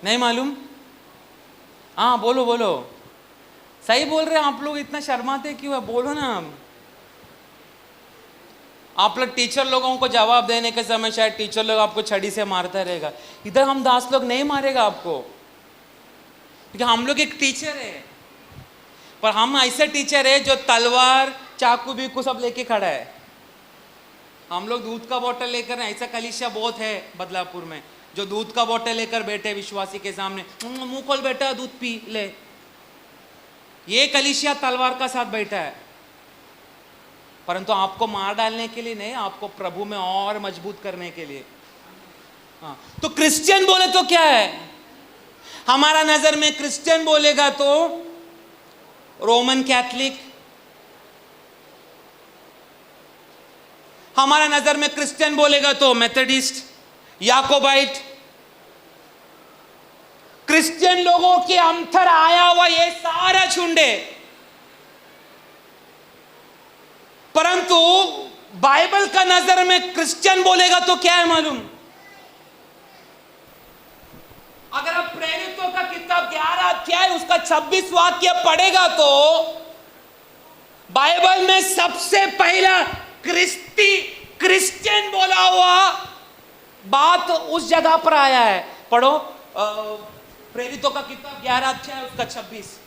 नहीं मालूम? हाँ बोलो बोलो, सही बोल रहे हैं आप लोग, इतना शर्माते क्यों है? बोलो ना। आप लोग टीचर लोगों को जवाब देने के समय शायद टीचर लोग आपको छड़ी से मारता रहेगा, इधर हम दास लोग नहीं मारेगा आपको, क्योंकि हम लोग एक टीचर है। पर हम ऐसे टीचर है जो तलवार चाकू भी को सब लेके खड़ा है। हम लोग दूध का बोतल लेकर, ऐसा कलीसिया बहुत है बदलापुर में जो दूध का बोतल लेकर बैठे विश्वासी के सामने, मुंह खोल बेटा दूध पी ले। ये कलीसिया तलवार का साथ बैठा है, परंतु आपको मार डालने के लिए नहीं, आपको प्रभु में और मजबूत करने के लिए। हाँ, तो क्रिश्चियन बोले तो क्या है? हमारा नजर में क्रिश्चियन बोलेगा तो रोमन कैथलिक, हमारा नजर में क्रिश्चियन बोलेगा तो मेथोडिस्ट, याकोबाइट, क्रिश्चियन लोगों के अंतर आया हुआ ये सारा झुंडे। परंतु बाइबल का नजर में क्रिश्चियन बोलेगा तो क्या है मालूम? अगर आप प्रेरितों का किताब 11 अध्याय उसका 26 वाक्य पढ़ेगा तो बाइबल में सबसे पहला क्रिश्चियन बोला हुआ बात उस जगह पर आया है। पढ़ो प्रेरितों का किताब 11 अध्याय उसका 26।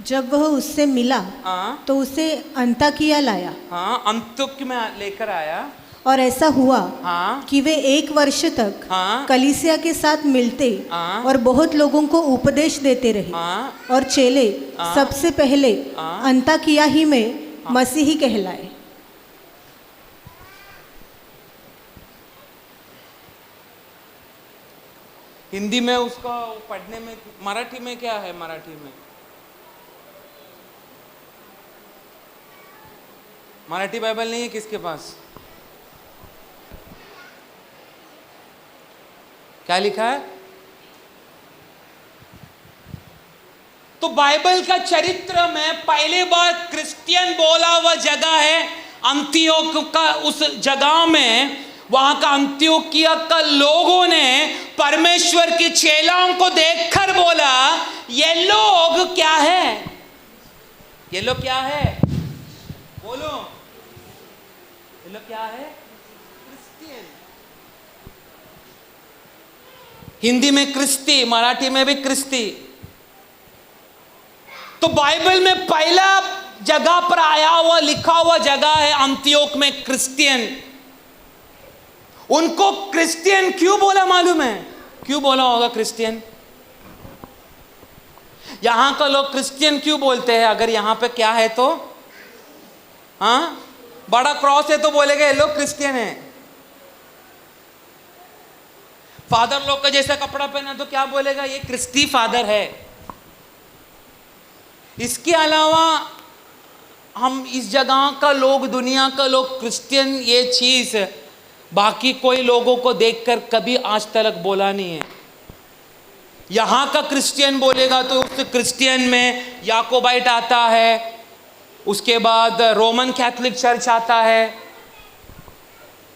जब वह उससे मिला हाँ तो उसे अंताकिया लाया। हाँ, अंतुक में लेकर आया। और ऐसा हुआ हाँ कि वे 1 वर्ष तक हाँ कलीसिया के साथ मिलते हाँ और बहुत लोगों को उपदेश देते रहे। हाँ और चेले हाँ सबसे पहले हाँ अंताकिया ही में मसीही कहलाए। हिंदी में उसका पढ़ने में, मराठी में क्या है? मराठी में मराठी बाइबल नहीं है किसके पास? क्या लिखा है? तो बाइबल का चरित्र में पहली बार क्रिश्चियन बोला हुआ जगह है अंतियोक का। उस जगह में वहां का अंत्योकिया का लोगों ने परमेश्वर के चेलाओं को देखकर बोला, ये लोग क्या है? ये लोग क्या है? बोलो, ये लोग क्या है? क्रिश्चियन। हिंदी में क्रिस्ती, मराठी में भी क्रिस्ती। तो बाइबल में पहला जगह पर आया हुआ लिखा हुआ जगह है अंत्योक में क्रिश्चियन। उनको क्रिश्चियन क्यों बोला मालूम है? क्यों बोला होगा क्रिश्चियन? यहां का लोग क्रिश्चियन क्यों बोलते हैं? अगर यहां पे क्या है तो, हाँ बड़ा क्रॉस है तो बोलेगा ये लोग क्रिश्चियन है। फादर लोग का जैसा कपड़ा पहना तो क्या बोलेगा? ये क्रिस्ती फादर है। इसके अलावा हम इस जगह का लोग, दुनिया का लोग क्रिश्चियन ये चीज बाकी कोई लोगों को देखकर कभी आज तक बोला नहीं है। यहां का क्रिश्चियन बोलेगा तो उस क्रिश्चियन में याकोबाइट आता है, उसके बाद रोमन कैथोलिक चर्च आता है,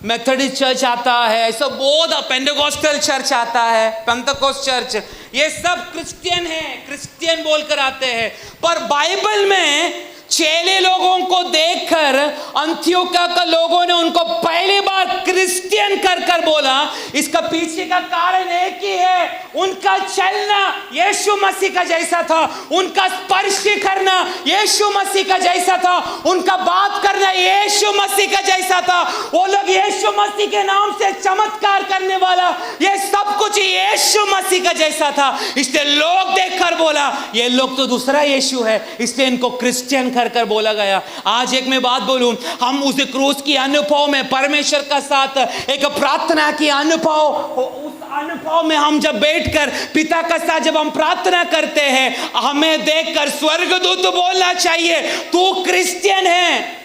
मेथोडिस्ट चर्च आता है, ऐसा बहुत पेंटेकोस्टल चर्च आता है, पेंटेकोस्ट चर्च, ये सब क्रिश्चियन है, क्रिश्चियन बोलकर आते हैं। पर बाइबल में चेले लोगों को देखकर अंत्योकिया का लोगों ने उनको पहली बार क्रिश्चियन कर बोला। इसका पीछे का कारण एक ही है, उन उनका चलना यीशु मसीह का जैसा था, उनका स्पर्श करना यीशु मसीह का जैसा था, उनका बात करना यीशु मसीह का जैसा था। वो लोग यीशु मसीह के नाम से चमत्कार करने वाला, ये सब कुछ यीशु मसीह का जैसा था। इसलिए लोग देखकर बोला ये लोग तो दूसरा यीशु है, इसलिए इनको क्रिश्चियन कर बोला गया। आज एक मैं बात बोलूं, हम उस क्रूस की अनुभव में परमेश्वर का साथ एक प्रार्थना की अनुभव, उस अनुभव में हम जब बैठकर पिता का साथ जब हम प्रार्थना करते हैं, हमें देखकर स्वर्गदूत बोलना चाहिए तू क्रिश्चियन है।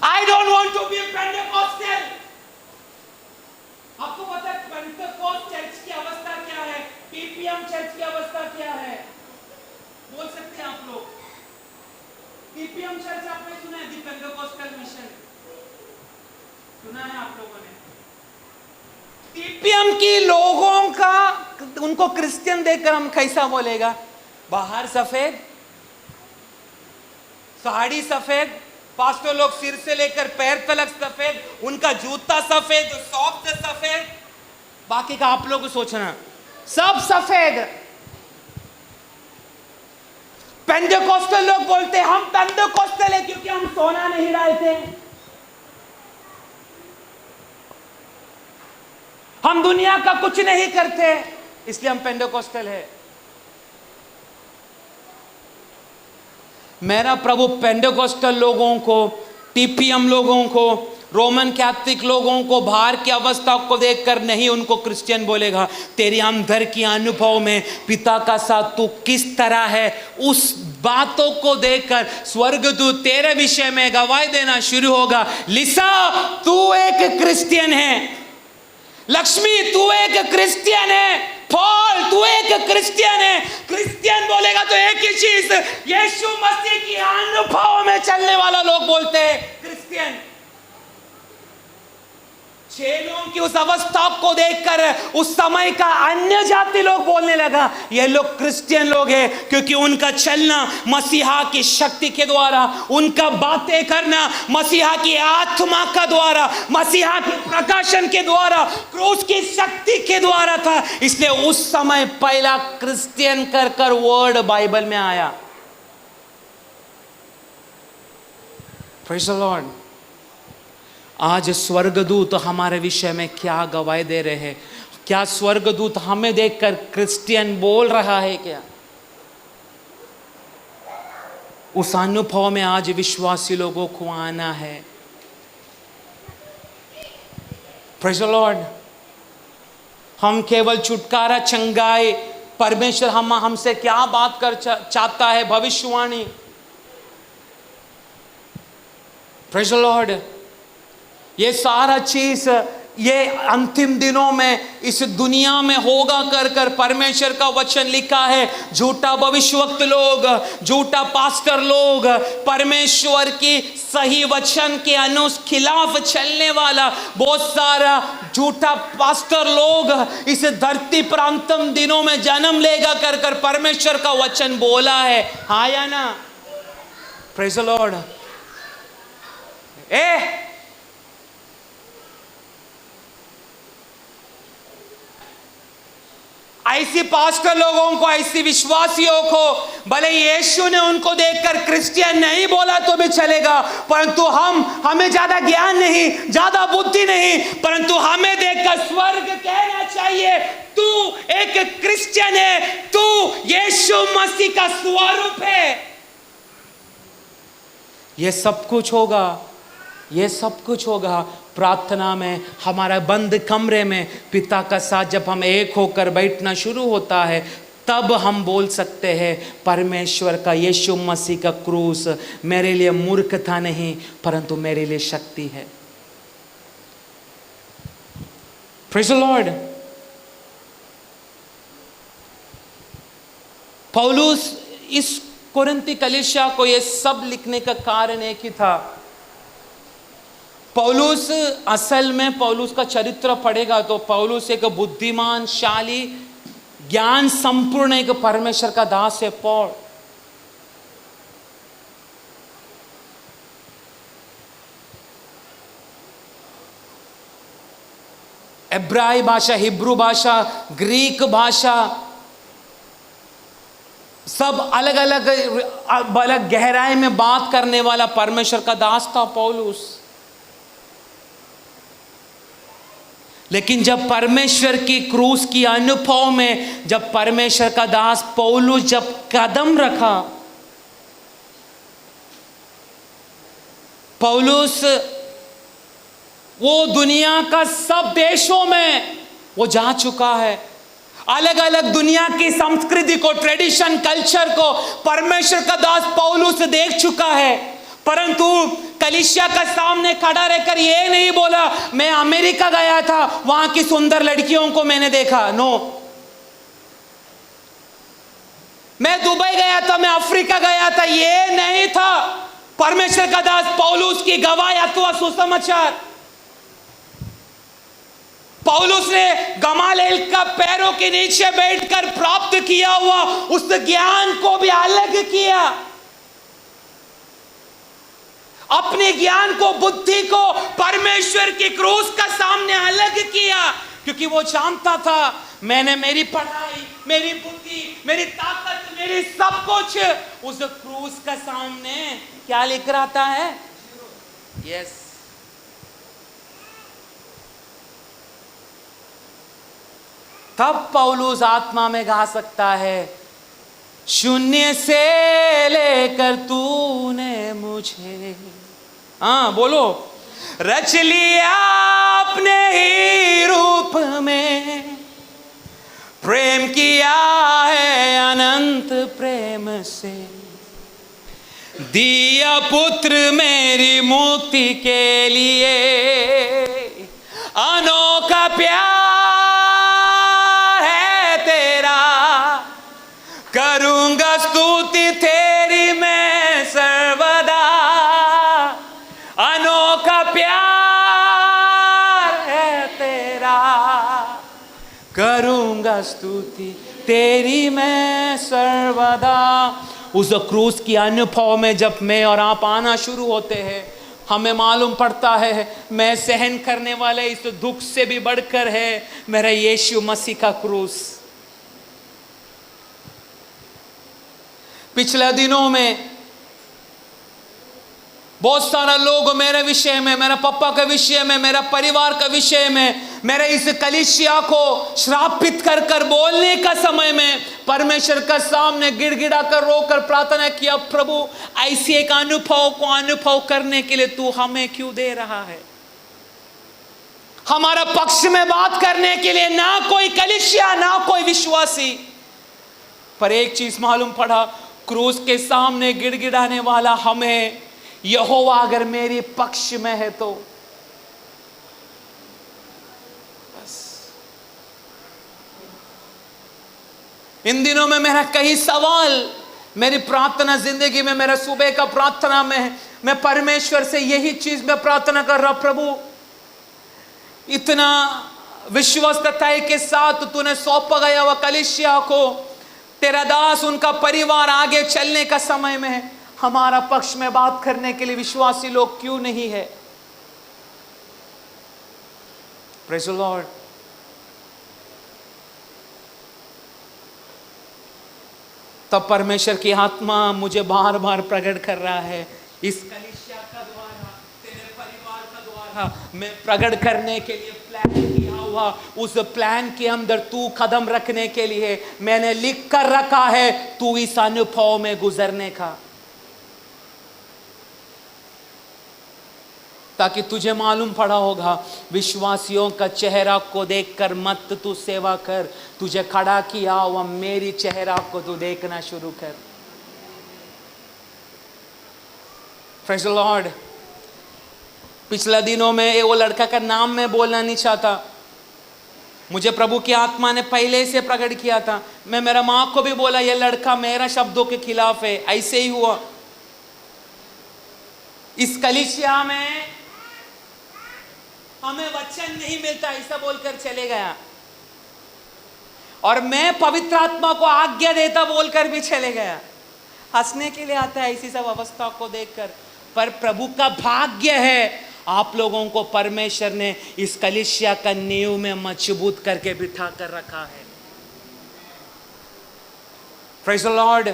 I don't want to be a Pentecostal। आपको पता है पेंटेकोस्ट चर्च की अवस्था क्या है, पीपीएम चर्च की अवस्था क्या है? बोल सकते हैं आप लोग? पीपीएम चर्च आपने सुना है? दी पेंटेकोस्टल मिशन सुना है आप लोगों ने? पीपीएम की लोगों का, उनको क्रिश्चियन देखकर हम कैसा बोलेगा? बाहर सफेद, साड़ी सफेद, पास्टर लोग सिर से लेकर पैर तक सफेद, उनका जूता सफेद, सॉक्स सफेद, बाकी का आप लोग सोचना सब सफेद। पेंटेकोस्टल लोग बोलते हम पेंटेकोस्टल है क्योंकि हम सोना नहीं डालते, हम दुनिया का कुछ नहीं करते, इसलिए हम पेंटेकोस्टल है। मेरा प्रभु पेंटेकोस्टल लोगों को, टीपीएम लोगों को, रोमन कैथोलिक लोगों को बाहर की अवस्था को देखकर नहीं उनको क्रिश्चियन बोलेगा। तेरी अंदर की अनुभव में पिता का साथ तू किस तरह है, उस बातों को देखकर स्वर्गदूत तेरे विषय में गवाही देना शुरू होगा। लिसा तू एक क्रिश्चियन है, लक्ष्मी तू एक क्रिश्चियन है, पॉल तू एक क्रिश्चियन है। क्रिश्चियन बोलेगा तो एक ही चीज, यीशु मसीह की अनुभव में चलने वाला लोग बोलते हैं क्रिश्चियन। चेलों की उस अवस्था को देखकर उस समय का अन्य जाति लोग बोलने लगा ये लोग क्रिश्चियन लोग हैं, क्योंकि उनका चलना मसीहा की शक्ति के द्वारा, उनका बातें करना मसीहा की आत्मा का द्वारा, मसीहा के प्रकाशन के द्वारा, क्रूस की शक्ति के द्वारा था। इसलिए उस समय पहला क्रिश्चियन कर वर्ड बाइबल में आया। Praise the Lord. आज स्वर्गदूत हमारे विषय में क्या गवाही दे रहे हैं? क्या स्वर्गदूत हमें देखकर क्रिश्चियन बोल रहा है क्या? उस अनुभव में आज विश्वासी लोगों को आना है। Praise the Lord. हम केवल छुटकारा चंगाई, परमेश्वर हमसे क्या बात कर चाहता है, भविष्यवाणी। Praise the Lord. ये सारा चीज ये अंतिम दिनों में इस दुनिया में होगा कर परमेश्वर का वचन लिखा है। झूठा भविष्यवक्ता लोग, झूठा पास्टर लोग, परमेश्वर की सही वचन के खिलाफ चलने वाला बहुत सारा झूठा पास्टर लोग इस धरती पर अंतिम दिनों में जन्म लेगा कर परमेश्वर का वचन बोला है। हाँ या ना? Praise the Lord. ऐसी पास्टर लोगों को, ऐसी विश्वासियों को भले यीशु ने उनको देखकर क्रिश्चियन नहीं बोला तो भी चलेगा, परंतु हमें ज्यादा ज्ञान नहीं, ज्यादा बुद्धि नहीं, परंतु हमें देखकर स्वर्ग कहना चाहिए तू एक क्रिश्चियन है, तू यीशु मसीह का स्वरूप है। ये सब कुछ होगा, ये सब कुछ होगा प्रार्थना में, हमारा बंद कमरे में पिता का साथ जब हम एक होकर बैठना शुरू होता है, तब हम बोल सकते हैं परमेश्वर का, यीशु मसीह का क्रूस मेरे लिए मूर्खता नहीं परंतु मेरे लिए शक्ति है। Praise the Lord. पौलुस इस कोरिन्थी कलीसिया को ये सब लिखने का कारण एक ही था। पौलुस असल में पौलुस का चरित्र पढ़ेगा तो पौलुस एक बुद्धिमानशाली, ज्ञान संपूर्ण एक परमेश्वर का दास है। पौल इब्रानी भाषा, हिब्रू भाषा, ग्रीक भाषा, सब अलग अलग गहराई में बात करने वाला परमेश्वर का दास था पौलुस। लेकिन जब परमेश्वर की क्रूस की अनुभव में जब परमेश्वर का दास पौलुस जब कदम रखा, पौलुस वो दुनिया का सब देशों में वो जा चुका है। अलग अलग दुनिया की संस्कृति को, ट्रेडिशन, कल्चर को परमेश्वर का दास पौलुस देख चुका है। परंतु कलीसिया का सामने खड़ा रहकर ये नहीं बोला मैं अमेरिका गया था, वहां की सुंदर लड़कियों को मैंने देखा। नो, मैं दुबई गया था, मैं अफ्रीका गया था, ये नहीं था परमेश्वर का दास पौलुस की गवाही अथवा सुसमाचार। पौलुस ने गमालिएल का पैरों के नीचे बैठकर प्राप्त किया हुआ उस ज्ञान को भी अलग किया, अपने ज्ञान को, बुद्धि को परमेश्वर की क्रूस का सामने अलग किया, क्योंकि वो जानता था मैंने मेरी पढ़ाई, मेरी बुद्धि, मेरी ताकत, मेरी सब कुछ उस क्रूस का सामने क्या लिख रहा है? यस। तब पौलुस आत्मा में गा सकता है, शून्य से लेकर तूने मुझे, हाँ बोलो, रच लिया अपने ही रूप में, प्रेम किया है अनंत प्रेम से, दिया पुत्र मेरी मुक्ति के लिए, अनोखा प्यार है तेरा, करूंगा स्तुति तेरी मैं सर्वदा, अनोखा प्यार है तेरा, करूंगा स्तुति तेरी मैं सर्वदा। उस क्रूस की अनुभव में जब मैं और आप आना शुरू होते हैं, हमें मालूम पड़ता है मैं सहन करने वाले इस दुख से भी बढ़कर है मेरा यीशु मसीह का क्रूस। पिछले दिनों में बहुत सारा लोग मेरे विषय में, मेरा पापा के विषय में, मेरा परिवार के विषय में, मेरे इस कलीसिया को श्रापित कर कर बोलने का समय में परमेश्वर का सामने गिड़गिड़ा कर रोकर प्रार्थना किया, प्रभु ऐसी एक अनुभव को अनुभव करने के लिए तू हमें क्यों दे रहा है? हमारा पक्ष में बात करने के लिए ना कोई कलीसिया, ना कोई विश्वासी। पर एक चीज मालूम पड़ा, क्रूस के सामने गिड़गिड़ाने वाला हमें, यहोवा अगर मेरे पक्ष में है तो बस। इन दिनों में मेरा कई सवाल मेरी प्रार्थना जिंदगी में, मेरा सुबह का प्रार्थना में मैं परमेश्वर से यही चीज में प्रार्थना कर रहा, प्रभु इतना विश्वस्तता के साथ तूने सौंपा गया हुआ कलीसिया को, तेरा दास उनका परिवार आगे चलने का समय में हमारा पक्ष में बात करने के लिए विश्वासी लोग क्यों नहीं है? Praise the Lord. तब परमेश्वर की आत्मा मुझे बार बार प्रकट कर रहा है, इस कलीसिया का द्वारा, तेरे परिवार का द्वारा मैं प्रकट करने के लिए प्लान किया हुआ, उस प्लान के अंदर तू कदम रखने के लिए मैंने लिख कर रखा है, तू इस अनुभव में गुजरने का, ताकि तुझे मालूम पड़ा होगा विश्वासियों का चेहरा को देखकर मत तू सेवा कर, तुझे खड़ा किया हुआ मेरी चेहरा को तू देखना शुरू कर। Praise the Lord. पिछले दिनों में वो लड़का का नाम मैं बोलना नहीं चाहता, मुझे प्रभु की आत्मा ने पहले से प्रकट किया था। मैं मेरा माँ को भी बोला ये लड़का मेरा शब्दों के खिलाफ है, ऐसे ही हुआ। इस कलीसिया में हमें वचन नहीं मिलता, ऐसा बोलकर चले गया, और मैं पवित्र आत्मा को आज्ञा देता बोलकर भी चले गया। हंसने के लिए आता है ऐसी सब अवस्था को देखकर, पर प्रभु का भाग्य है आप लोगों को परमेश्वर ने इस कलीसिया का नींव में मजबूत करके बिठा कर रखा है। Praise the Lord.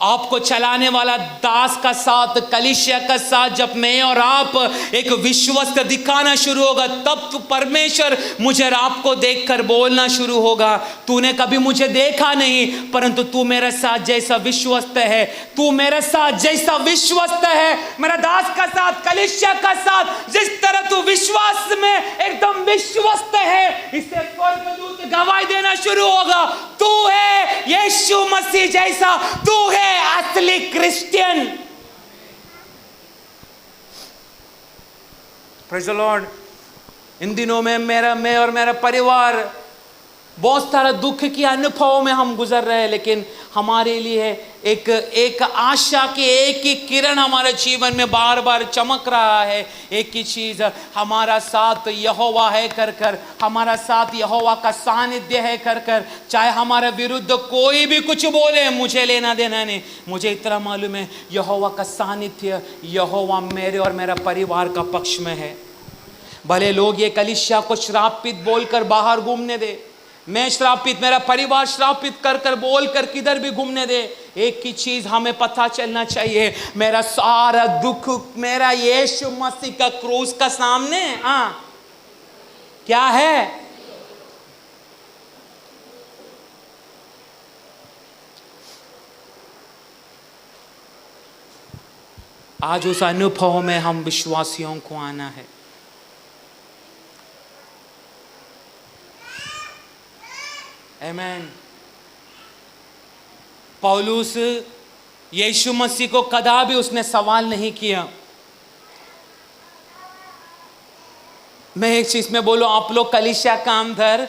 आपको चलाने वाला दास का साथ, कलीसिया का साथ जब मैं और आप एक विश्वस्त दिखाना शुरू होगा, तब तो परमेश्वर मुझे और आपको देखकर बोलना शुरू होगा, तूने कभी मुझे देखा नहीं, परंतु तू मेरे साथ जैसा विश्वस्त है, तू मेरे साथ जैसा विश्वस्त है, मेरा दास का साथ, कलीसिया का साथ, जिस तरह तू विश्वास में एकदम विश्वस्त है, इससे स्वर्गदूत गवाही देना शुरू होगा, तू है यीशु मसीह जैसा, तू है असली क्रिश्चियन। Praise the Lord. इन दिनों में मैं और मेरा परिवार बहुत सारा दुख के अनुभव में हम गुजर रहे हैं, लेकिन हमारे लिए एक आशा की एक ही किरण हमारे जीवन में बार बार चमक रहा है। एक ही चीज, हमारा साथ यहोवा है कर कर, हमारा साथ यहोवा का सानिध्य है कर कर, चाहे हमारे विरुद्ध कोई भी कुछ बोले, मुझे लेना देना नहीं। मुझे इतना मालूम है यहोवा का सानिध्य, यहोवा मेरे और मेरा परिवार का पक्ष में है। भले लोग ये कलीसिया को श्रापित बोलकर बाहर घूमने दे, मैं श्रापित, मेरा परिवार श्रापित कर कर बोल कर किधर भी घूमने दे, एक ही चीज हमें पता चलना चाहिए, मेरा सारा दुख मेरा यीशु मसीह का क्रूस का सामने क्या है। आज उस अनुभव में हम विश्वासियों को आना है। आमीन। पौलुस यीशु मसीह को कदा भी उसने सवाल नहीं किया। मैं एक चीज में बोलूं, आप लोग कलीसिया का अंदर,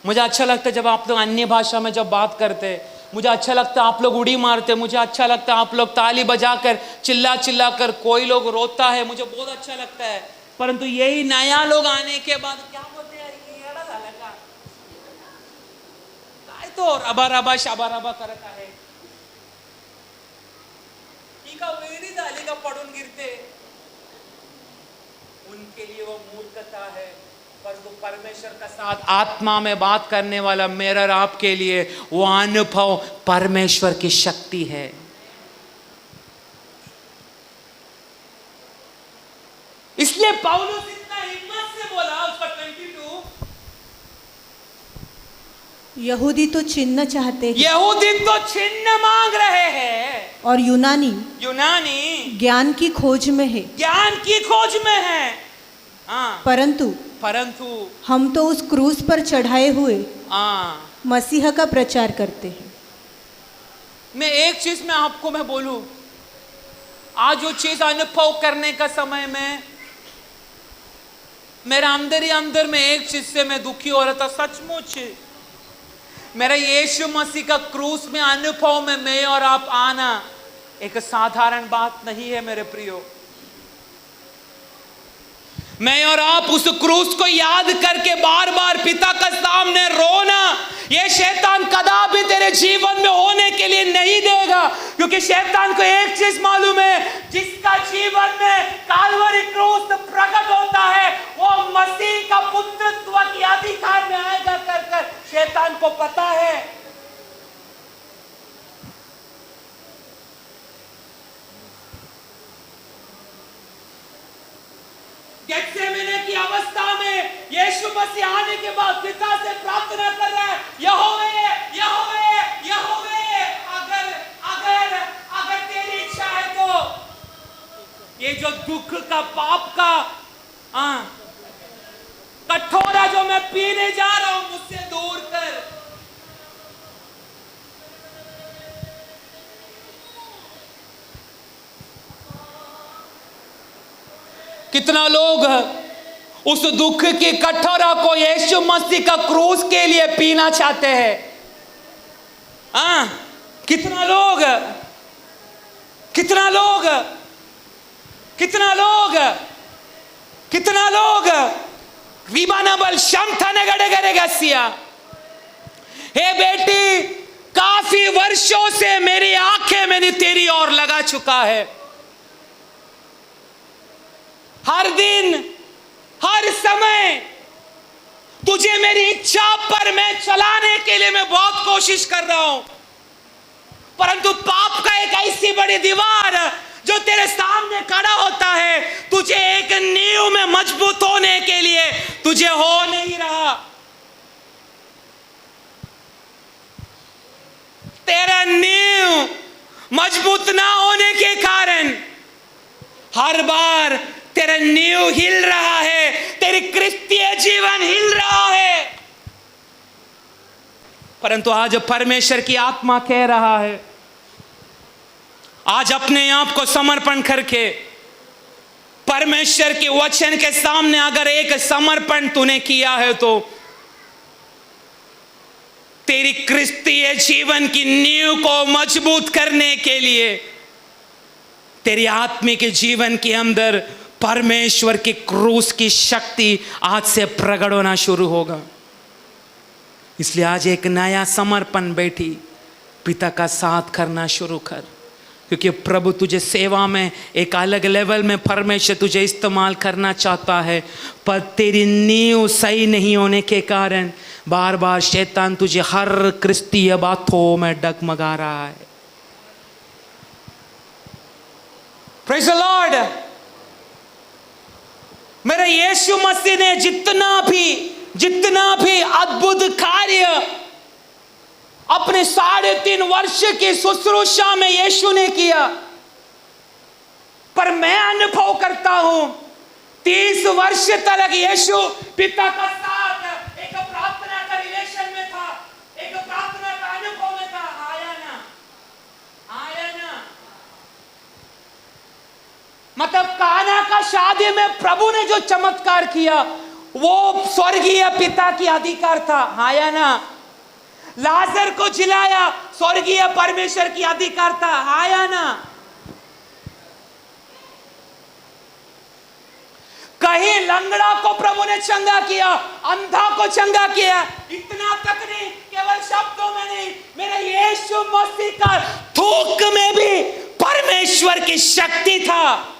मुझे अच्छा लगता है जब आप लोग अन्य भाषा में जब बात करते, मुझे अच्छा लगता है आप लोग उड़ी मारते, मुझे अच्छा लगता है आप लोग ताली बजाकर चिल्ला चिल्ला कर, कोई लोग रोता है, मुझे बहुत अच्छा लगता है। परंतु यही नया लोग आने के बाद क्या बोलते हैं, तो रबा रबा शाबा रबा करता है, इका वेड़ी डाली का पड़ून गिरते, उनके लिए वो मूर्खता है। पर तो परमेश्वर का साथ आत्मा में बात करने वाला मेरा और आपके लिए वो अनुभव परमेश्वर की शक्ति है। इसलिए पौलुस इतना हिम्मत से बोला, उसका 22, यहूदी तो चिन्ह चाहते हैं, यहूदी तो चिन्ह मांग रहे हैं, और यूनानी ज्ञान की खोज में है, ज्ञान की खोज में है। परंतु हम तो उस क्रूस पर चढ़ाए हुए मसीह का प्रचार करते हैं। मैं एक चीज में आपको मैं बोलूं, आज जो चीज अनुभव करने का समय में मेरा अंदर ही अंदर में एक चीज से मैं दुखी हो रहा था। सचमुच मेरा यीशु मसीह का क्रूस में अनुभव में मैं और आप आना एक साधारण बात नहीं है मेरे प्रियो। मैं और आप उस क्रूस को याद करके बार बार पिता का सामने रोना, ये शैतान कदापि तेरे जीवन में होने के लिए नहीं देगा, क्योंकि शैतान को एक चीज मालूम है, जिसका जीवन में काल्वरी क्रूस प्रकट होता है वो मसीह का पुत्रत्व की अधिकार में आएगा कर कर शैतान को पता है। गेत्सेमने की अवस्था में यीशु मसीह आने के बाद पिता से प्रार्थना कर रहा है, यहोवे यहोवे यहोवे, अगर अगर अगर तेरी इच्छा है तो ये जो दुख का पाप का कटोरा जो मैं पीने जा रहा हूं मुझसे दूर कर। कितना लोग उस दुख की कटोरा को यीशु मसीह का क्रूस के लिए पीना चाहते हैं। कितना लोग कितना लोग कितना लोग कितना लोग विमानबल क्षमता ने गड़े करेगा सिया। हे बेटी, काफी वर्षों से मेरी आंखें मैंने तेरी ओर लगा चुका है, हर दिन, हर समय तुझे मेरी इच्छा पर मैं चलाने के लिए मैं बहुत कोशिश कर रहा हूं, परंतु पाप का एक ऐसी बड़ी दीवार जो तेरे सामने खड़ा होता है, तुझे एक नींव में मजबूत होने के लिए तुझे हो नहीं रहा। तेरा नींव मजबूत ना होने के कारण हर बार तेरा नींव हिल रहा है, तेरी क्रिस्तीय जीवन हिल रहा है। परंतु आज परमेश्वर की आत्मा कह रहा है, आज अपने आप को समर्पण करके परमेश्वर के वचन के सामने अगर एक समर्पण तूने किया है तो तेरी क्रिस्तीय जीवन की नींव को मजबूत करने के लिए तेरी आत्मिक जीवन के अंदर परमेश्वर की क्रूस की शक्ति आज से प्रकट होना शुरू होगा। इसलिए आज एक नया समर्पण बैठी पिता का साथ करना शुरू कर, क्योंकि प्रभु तुझे सेवा में एक अलग लेवल में परमेश्वर तुझे इस्तेमाल करना चाहता है, पर तेरी नींव सही नहीं होने के कारण बार बार शैतान तुझे हर क्रिस्तीय बातों में डगमगा रहा है। Praise the Lord. मेरे यीशु मसीह ने जितना भी अद्भुत कार्य अपने 3.5 वर्ष की शुश्रूषा में यीशु ने किया, पर मैं अनुभव करता हूं 30 वर्ष तक यीशु पिता का साथ एक प्रार्थना का रिलेशन में था, एक प्रार्थना का अनुभव में था। आया ना मतलब काना का शादी में प्रभु ने जो चमत्कार किया वो स्वर्गीय पिता की अधिकार था। आया ना। लाजर को जिलाया, स्वर्गीय परमेश्वर की अधिकार था। आया ना। कहीं लंगड़ा को प्रभु ने चंगा किया, अंधा को चंगा किया। इतना तक नहीं, केवल शब्दों में नहीं, मेरे यीशु मसीह का थूक में भी परमेश्वर की शक्ति था,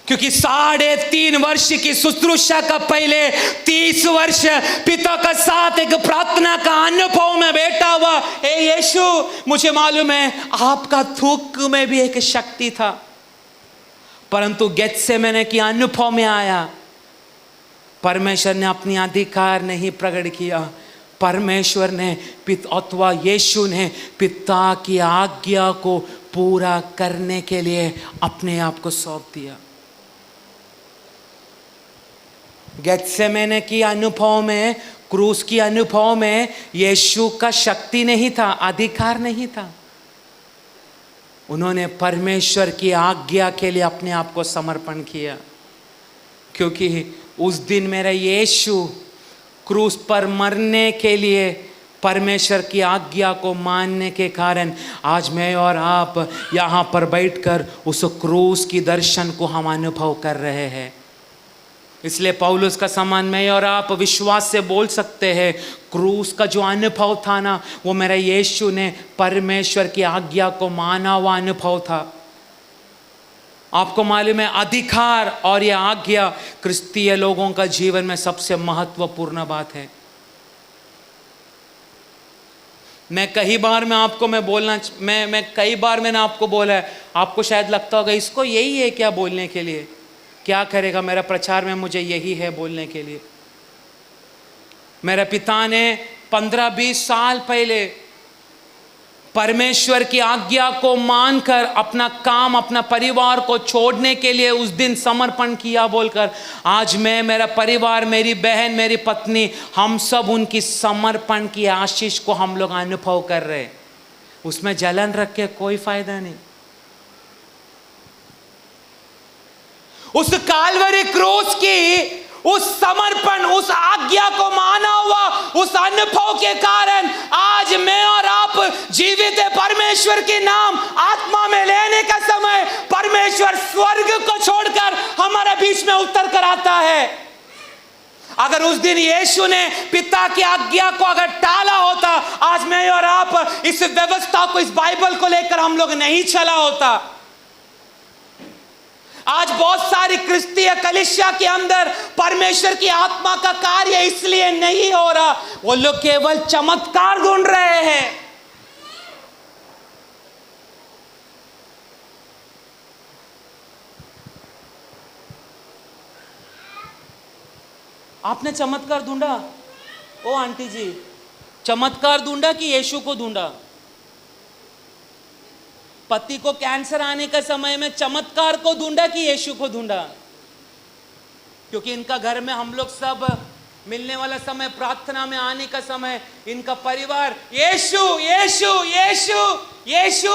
क्योंकि 3.5 वर्ष की शुश्रूषा का पहले 30 वर्ष पिता का साथ एक प्रार्थना का अनुभव में बैठा हुआ। हे यीशु, मुझे मालूम है आपका थूक में भी एक शक्ति था, परंतु गेत्सेमने के अनुभव में आया, परमेश्वर ने अपनी अधिकार नहीं प्रकट किया। परमेश्वर ने अथवा यीशु ने पिता की आज्ञा को पूरा करने के लिए अपने आप को सौंप दिया। गेत्सेमने की अनुभव में, क्रूस की अनुभव में यीशु का शक्ति नहीं था, अधिकार नहीं था। उन्होंने परमेश्वर की आज्ञा के लिए अपने आप को समर्पण किया, क्योंकि उस दिन मेरा यीशु क्रूस पर मरने के लिए परमेश्वर की आज्ञा को मानने के कारण आज मैं और आप यहाँ पर बैठकर उस क्रूस की दर्शन को हम अनुभव कर रहे हैं। इसलिए पौलुस का समान मैं और आप विश्वास से बोल सकते हैं, क्रूस का जो अनुभव था ना, वो मेरा यीशु ने परमेश्वर की आज्ञा को माना हुआ अनुभव था। आपको मालूम है, अधिकार और ये आज्ञा क्रिस्तीय लोगों का जीवन में सबसे महत्वपूर्ण बात है। मैं कई बार मैंने आपको बोला है, आपको शायद लगता होगा इसको यही है क्या बोलने के लिए, क्या करेगा, मेरा प्रचार में मुझे यही है बोलने के लिए। मेरे पिता ने 15-20 साल पहले परमेश्वर की आज्ञा को मानकर अपना काम, अपना परिवार को छोड़ने के लिए उस दिन समर्पण किया बोलकर आज मैं, मेरा परिवार, मेरी बहन, मेरी पत्नी, हम सब उनकी समर्पण की आशीष को हम लोग अनुभव कर रहे हैं। उसमें जलन रख के कोई फायदा नहीं। उस काल्वरी क्रूस की उस समर्पण, उस आज्ञा को माना हुआ उस अनुभव के कारण आज मैं और आप जीवित है। परमेश्वर के नाम आत्मा में लेने का समय परमेश्वर स्वर्ग को छोड़कर हमारे बीच में उतर कर आता है। अगर उस दिन यीशु ने पिता की आज्ञा को अगर टाला होता, आज मैं और आप इस व्यवस्था को, इस बाइबल को लेकर हम लोग नहीं चला होता। आज बहुत सारी क्रिस्तीय कलीसिया के अंदर परमेश्वर की आत्मा का कार्य इसलिए नहीं हो रहा, वो लोग केवल चमत्कार ढूंढ रहे हैं। आपने चमत्कार ढूंढा? ओ आंटी जी, चमत्कार ढूंढा कि यीशु को ढूंढा? पति को कैंसर आने का समय में चमत्कार को ढूंढा कि यीशु को ढूंढा? क्योंकि इनका घर में हम लोग सब मिलने वाला समय, प्रार्थना में आने का समय, इनका परिवार यीशु यीशु यीशु यीशु,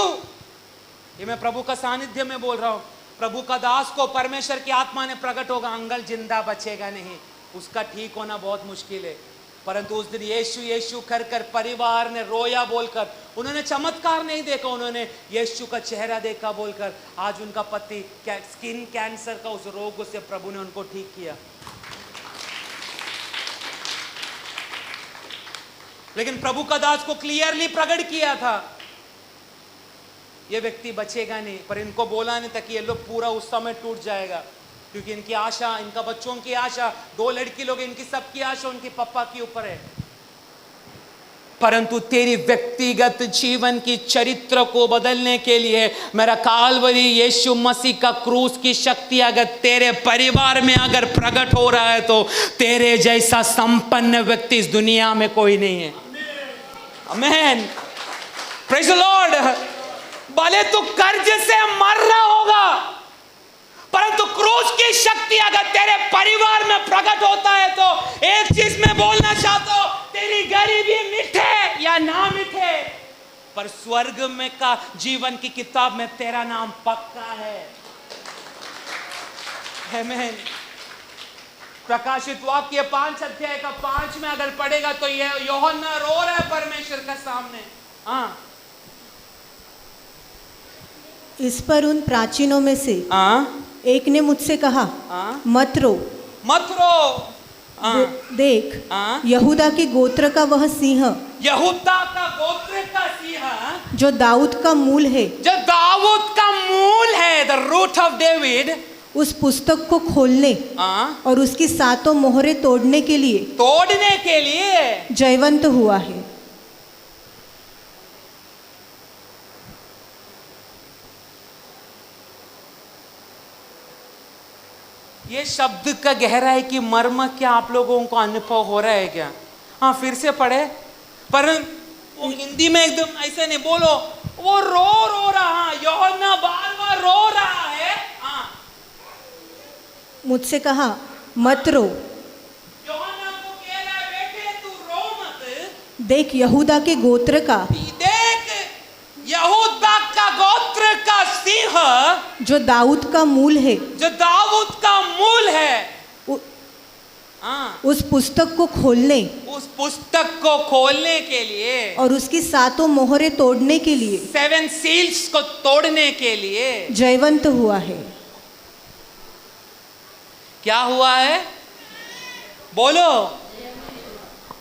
ये मैं प्रभु का सानिध्य में बोल रहा हूं। प्रभु का दास को परमेश्वर की आत्मा ने प्रकट होगा, अंकल जिंदा बचेगा नहीं, उसका ठीक होना बहुत मुश्किल है। परंतु उस दिन यीशु यीशु कर कर परिवार ने रोया बोलकर, उन्होंने चमत्कार नहीं देखा, उन्होंने यीशु का चेहरा देखा बोलकर आज उनका पति स्किन कैंसर का उस रोग से प्रभु ने उनको ठीक किया। लेकिन प्रभु का दास को क्लियरली प्रकट किया था ये व्यक्ति बचेगा नहीं, पर इनको बोला नहीं था कि ये लोग पूरा उस समय टूट जाएगा, क्योंकि इनकी आशा, इनका बच्चों की आशा, 2 लड़की लोग, इनकी सबकी आशा उनके पापा के ऊपर है। परंतु तेरी व्यक्तिगत जीवन की चरित्र को बदलने के लिए मेरा कालवरी यीशु मसीह का क्रूस की शक्ति अगर तेरे परिवार में अगर प्रकट हो रहा है तो तेरे जैसा संपन्न व्यक्ति इस दुनिया में कोई नहीं है। आमीन, प्रेज़ द लॉर्ड। भले तू कर्ज से मर रहा होगा, परंतु क्रूस की शक्ति अगर तेरे परिवार में प्रकट होता है तो एक चीज मैं बोलना चाहता हूं, तेरी गरीबी मिटे या ना मिटे, पर स्वर्ग में का जीवन की किताब में तेरा नाम पक्का है। आमीन। प्रकाशित वाक्य 5 अध्याय का 5 में अगर पढ़ेगा तो ये यूहन्ना रो रहा है परमेश्वर के सामने। हाँ, इस पर उन प्राचीनों में से एक ने मुझसे कहा, मत रो, मत रो। देख, यहूदा के गोत्र का वह सिंह, यहूदा का गोत्र का सिंह, जो दाऊद का मूल है, जो दाऊद का मूल है, द रूट ऑफ डेविड, उस पुस्तक को खोलने और उसकी 7 मोहरें तोड़ने के लिए जयवंत हुआ है। ये शब्द का गहराई की मर्म क्या आप लोगों को अनुभव हो रहा है क्या? हाँ, फिर से पढ़े, पर वो हिंदी में एकदम ऐसे नहीं बोलो, वो रो रहा, यूहन्ना बार-बार रो रहा है। हाँ, मुझसे कहा, मत रो, यूहन्ना को कह रहा है, बेटे तू रो मत, देख यहूदा के गोत्र का, देख यहूदा का गोत्र का सिंह, जो दाऊद का मूल है, जो दाऊद का मूल है, उस पुस्तक को खोलने, उस पुस्तक को खोलने के लिए और उसकी 7 मोहरें तोड़ने के लिए, 7 सील्स को तोड़ने के लिए जयवंत हुआ है। क्या हुआ है? बोलो।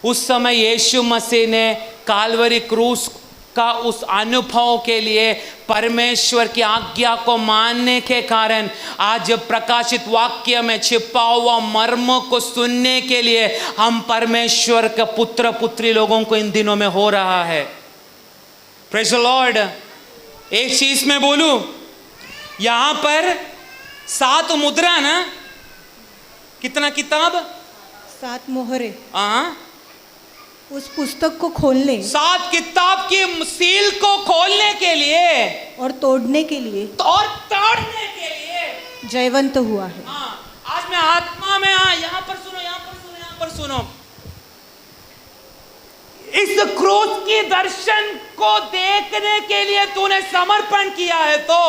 उस समय यीशु मसीह ने काल्वरी क्रूस का उस अनुभव के लिए परमेश्वर की आज्ञा को मानने के कारण आज प्रकाशित वाक्य में छिपा हुआ मर्म को सुनने के लिए हम परमेश्वर के पुत्र पुत्री लोगों को इन दिनों में हो रहा है। Praise the Lord. एक चीज मैं बोलूं, यहां पर 7 मुद्रा ना, कितना किताब? 7 मोहरें, उस पुस्तक को खोलने, 7 किताब की सील को खोलने के लिए और तोड़ने के लिए, जयवंत हुआ है। आज मैं आत्मा में यहाँ पर सुनो, यहाँ पर सुनो, यहाँ पर सुनो। इस क्रूस की दर्शन को देखने के लिए तूने समर्पण किया है तो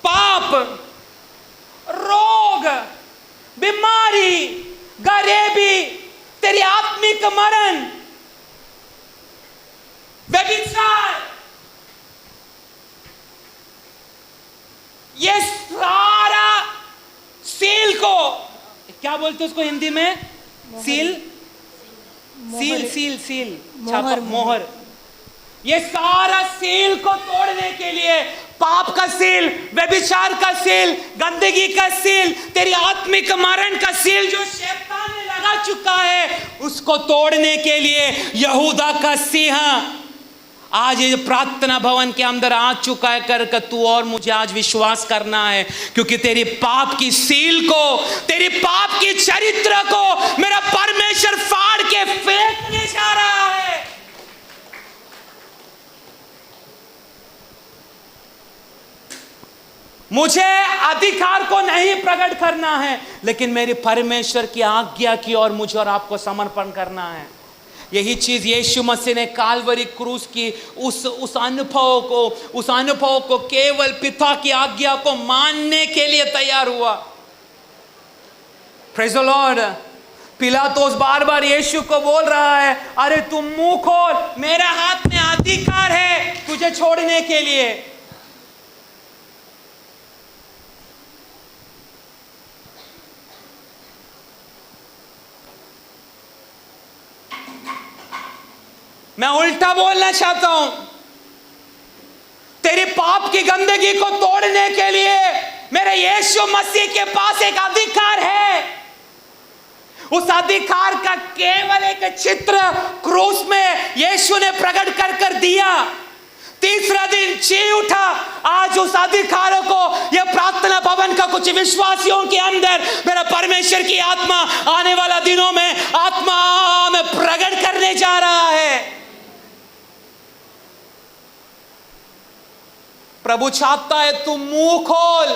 पाप, रोग, बीमारी, गरीबी, तेरी आत्मिक मरण, व्यभिचार, ये सारा सील को, क्या बोलते उसको हिंदी में? सील, सील, सील, सील, छापा, मोहर। ये सारा सील को तोड़ने के लिए, पाप का सील, व्यभिचार का सील, गंदगी का सील, तेरी आत्मिक मरण का सील जो शैतान ने लगा चुका है, उसको तोड़ने के लिए यहूदा का सिंह आज ये प्रार्थना भवन के अंदर आ चुका है। कर तू और मुझे आज विश्वास करना है, क्योंकि तेरी पाप की सील को, तेरी पाप की चरित्र को मेरा परमेश्वर फाड़ के फेंकने जा रहा है। मुझे अधिकार को नहीं प्रकट करना है, लेकिन मेरे परमेश्वर की आज्ञा की और मुझे और आपको समर्पण करना है। यही चीज यीशु मसीह ने काल्वरी क्रूस की उस अनुभव को केवल पिता की आज्ञा को मानने के लिए तैयार हुआ। Praise the Lord. पिलातुस बार बार यीशु को बोल रहा है, अरे तुम मुंह खोल, मेरे हाथ में अधिकार है तुझे छोड़ने के लिए। मैं उल्टा बोलना चाहता हूं, तेरी पाप की गंदगी को तोड़ने के लिए मेरे यीशु मसीह के पास एक अधिकार है। उस अधिकार का केवल एक चित्र क्रूस में यीशु ने प्रकट कर दिया। तीसरा दिन जी उठा। आज उस अधिकार को यह प्रार्थना भवन का कुछ विश्वासियों के अंदर मेरा परमेश्वर की आत्मा आने वाला दिनों में आत्मा में प्रकट करने जा रहा है। प्रभु चाहता है तुम मुंह खोल।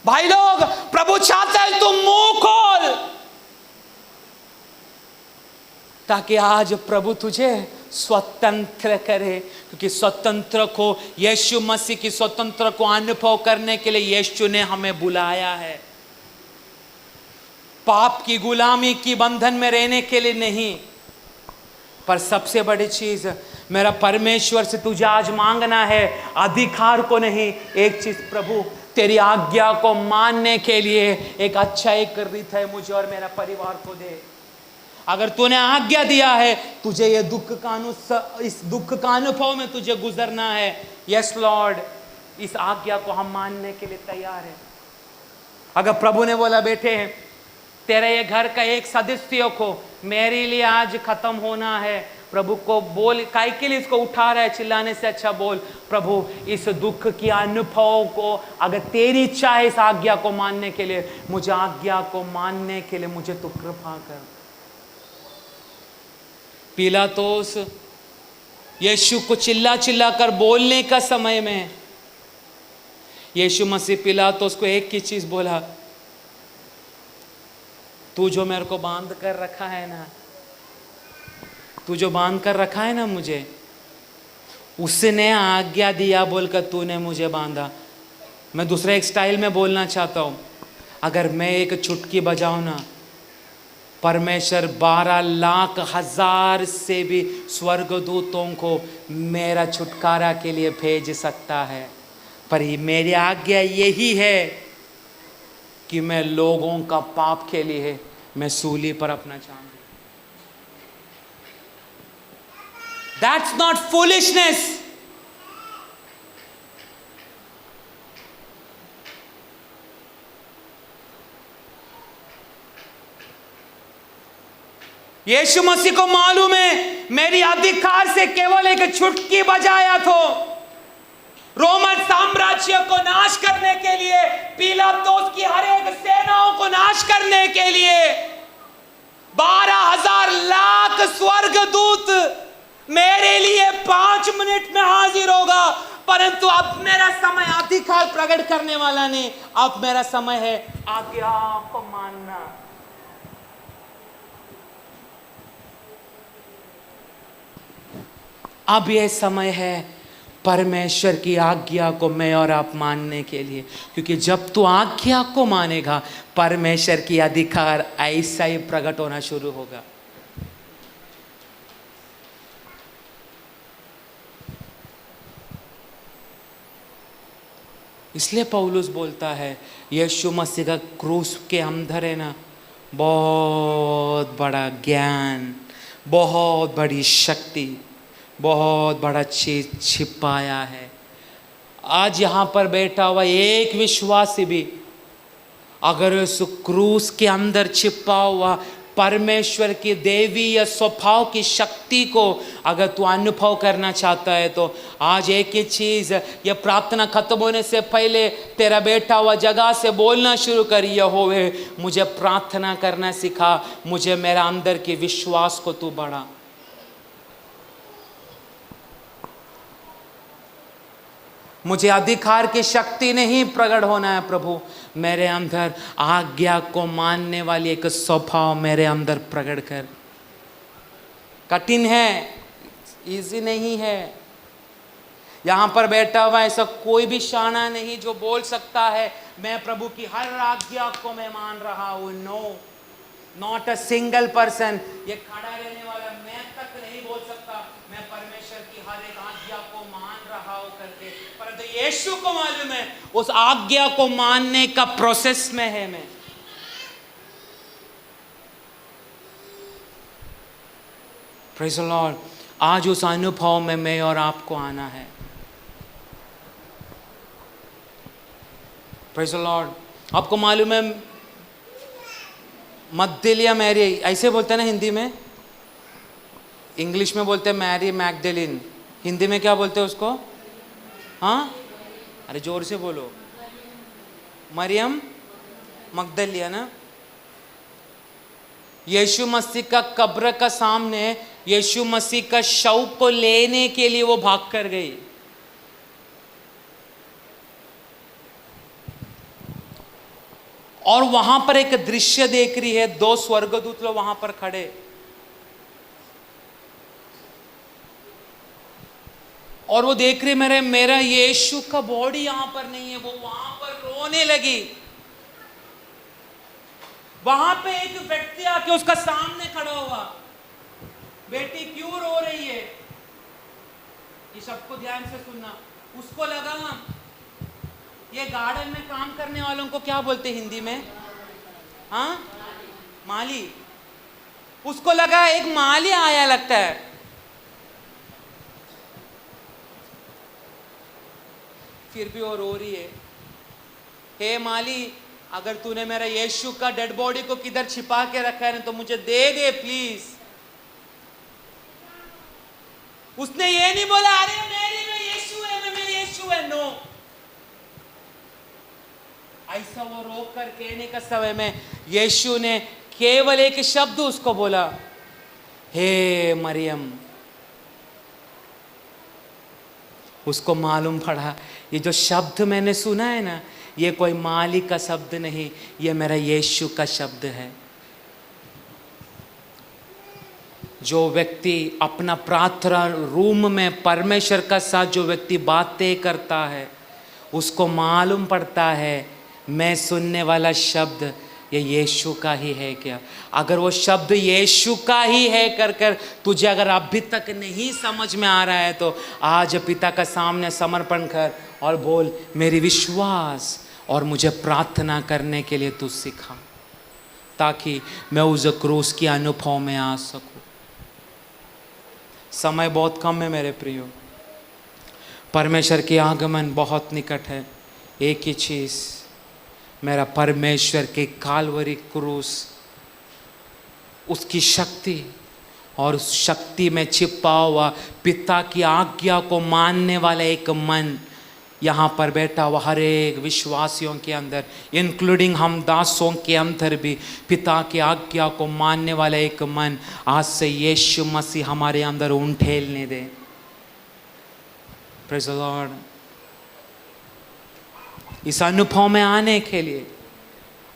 भाई लोग, प्रभु चाहता है तुम मुंह खोल, ताकि आज प्रभु तुझे स्वतंत्र करे। क्योंकि स्वतंत्र को, यीशु मसीह की स्वतंत्र को अनुभव करने के लिए यीशु ने हमें बुलाया है। पाप की गुलामी की बंधन में रहने के लिए नहीं, पर सबसे बड़ी चीज मेरा परमेश्वर से तुझे आज मांगना है, अधिकार को नहीं, एक चीज, प्रभु तेरी आज्ञा को मानने के लिए एक अच्छा एक रीत है, मुझे और मेरा परिवार को दे। अगर तूने आज्ञा दिया है, तुझे ये इस दुख का अनुभव में तुझे गुजरना है, यस लॉर्ड, इस आज्ञा को हम मानने के लिए तैयार है। अगर प्रभु ने बोला बेटे तेरे ये घर का एक सदस्य को मेरे लिए आज खत्म होना है, प्रभु को बोल, काय के लिए इसको उठा रहा है, चिल्लाने से अच्छा बोल, प्रभु इस दुख की अनुभव को, अगर तेरी इच्छा है इस आज्ञा को मानने के लिए, मुझे आज्ञा को मानने के लिए मुझे तो कृपा कर। पिलातुस यीशु को चिल्ला चिल्ला कर बोलने का समय में यीशु मसीह पिलातुस को एक ही चीज बोला, तू जो मेरे को बांध कर रखा है ना, तू जो बांध कर रखा है ना मुझे, उसने आज्ञा दिया बोलकर तूने मुझे बांधा। मैं दूसरा एक स्टाइल में बोलना चाहता हूं, अगर मैं एक चुटकी बजाऊं ना, परमेश्वर 12 लाख हजार से भी स्वर्गदूतों को मेरा छुटकारा के लिए भेज सकता है, पर मेरी आज्ञा यही है कि मैं लोगों का पाप के लिए मैं सूली पर अपना चाहूंगा। That's not foolishness. यीशु मसीह को मालूम है मेरी अधिकार से केवल एक चुटकी बजाया तो रोमन साम्राज्य को नाश करने के लिए, पिलातुस की हर एक सेनाओं को नाश करने के लिए 12,000 लाख स्वर्गदूत मेरे लिए 5 मिनट में हाजिर होगा। परंतु अब मेरा समय अधिकार प्रकट करने वाला नहीं, अब मेरा समय है आज्ञा को मानना। अब यह समय है परमेश्वर की आज्ञा को मैं और आप मानने के लिए, क्योंकि जब तू आज्ञा को मानेगा परमेश्वर की अधिकार ऐसा ही प्रकट होना शुरू होगा। इसलिए पौलुस बोलता है यीशु मसीह का क्रूस के अंदर है ना बहुत बड़ा ज्ञान, बहुत बड़ी शक्ति, बहुत बड़ा चीज छिपाया है। आज यहाँ पर बैठा हुआ एक विश्वासी भी अगर उस क्रूस के अंदर छिपा हुआ परमेश्वर की दैवीय स्वभाव की शक्ति को अगर तू अनुभव करना चाहता है तो आज एक ही चीज़, ये प्रार्थना खत्म होने से पहले तेरा बैठा हुआ जगह से बोलना शुरू कर, यहोवे मुझे प्रार्थना करना सिखा, मुझे मेरा अंदर के विश्वास को तू बढ़ा। मुझे अधिकार की शक्ति नहीं प्रकट होना है प्रभु, मेरे अंदर आज्ञा को मानने वाली एक स्वभाव मेरे अंदर प्रकट कर। कठिन है, इजी नहीं है। यहाँ पर बैठा हुआ ऐसा कोई भी शाना नहीं जो बोल सकता है मैं प्रभु की हर आज्ञा को मैं मान रहा हूँ। No, not a single person. ये खड़ा रहने वाला मैं तक नहीं बोल सकता मैं परमेश्वर की हर एक आज्ञा को मान रहा हूँ करके, परंतु यीशु को मालूम है उस आज्ञा को मानने का प्रोसेस में है मैं। Praise the Lord. आज उस अनुभव में मैं और आपको आना है। Praise the Lord. आपको मालूम है मग्दलिया मैरी, ऐसे बोलते हैं ना हिंदी में, इंग्लिश में बोलते हैं मैरी मैग्दलिन, हिंदी में क्या बोलते हैं उसको? हाँ, अरे जोर से बोलो। मरियम मग्दलिया ना। यीशु मसीह का कब्र का सामने यीशु मसीह का शव को लेने के लिए वो भाग कर गई। और वहां पर एक दृश्य देख रही है, दो स्वर्गदूत लोग वहां पर खड़े। और वो देख रही मेरा यीशु का बॉडी यहां पर नहीं है। वो वहां पर रोने लगी। वहां पे एक व्यक्ति आके उसका सामने खड़ा हुआ, बेटी क्यों रो रही है? ये सबको ध्यान से सुनना। उसको लगा ये गार्डन में काम करने वालों को क्या बोलते हिंदी में? हाँ, माली। उसको लगा एक माली आया लगता है। फिर भी वो रो रही है, हे माली, अगर तूने मेरा यीशु का डेड बॉडी को किधर छिपा के रखा है तो मुझे दे दे प्लीज। उसने ये नहीं बोला अरे मेरी में यीशु है, मैं यीशु है। नो, ऐसा वो रोक कर कहने का समय में यीशु ने केवल एक शब्द उसको बोला, हे मरियम। उसको मालूम पड़ा ये जो शब्द मैंने सुना है ना, ये कोई माली का शब्द नहीं, ये मेरा यीशु का शब्द है। जो व्यक्ति अपना प्रार्थना रूम में परमेश्वर का साथ जो व्यक्ति बातें करता है, उसको मालूम पड़ता है मैं सुनने वाला शब्द ये यीशु का ही है क्या। अगर वो शब्द यीशु का ही है कर तुझे अगर अभी तक नहीं समझ में आ रहा है तो आज पिता का सामने समर्पण कर और बोल, मेरी विश्वास और मुझे प्रार्थना करने के लिए तू सिखा, ताकि मैं उस क्रूस की अनुभव में आ सकूं। समय बहुत कम है मेरे प्रियो, परमेश्वर की आगमन बहुत निकट है। एक ही चीज़, मेरा परमेश्वर के कालवरी क्रूस, उसकी शक्ति और उस शक्ति में छिपा हुआ पिता की आज्ञा को मानने वाला एक मन यहाँ पर बैठा हुआ हर एक विश्वासियों के अंदर, इंक्लूडिंग हम दासों के अंदर भी पिता की आज्ञा को मानने वाला एक मन आज से यीशु मसीह हमारे अंदर उंडेलने दे। Praise the Lord. इस अनुभव में आने के लिए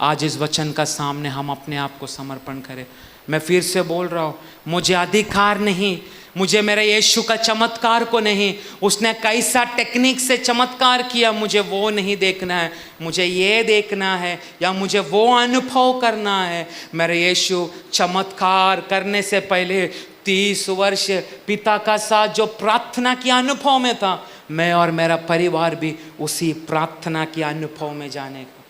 आज इस वचन का सामने हम अपने आप को समर्पण करें। मैं फिर से बोल रहा हूँ, मुझे अधिकार नहीं, मुझे मेरे यीशु का चमत्कार को नहीं, उसने कैसा टेक्निक से चमत्कार किया मुझे वो नहीं देखना है। मुझे ये देखना है या मुझे वो अनुभव करना है। मेरे यीशु चमत्कार करने से पहले 30 वर्ष पिता का साथ जो प्रार्थना के अनुभव में था, मैं और मेरा परिवार भी उसी प्रार्थना के अनुभव में जाने का।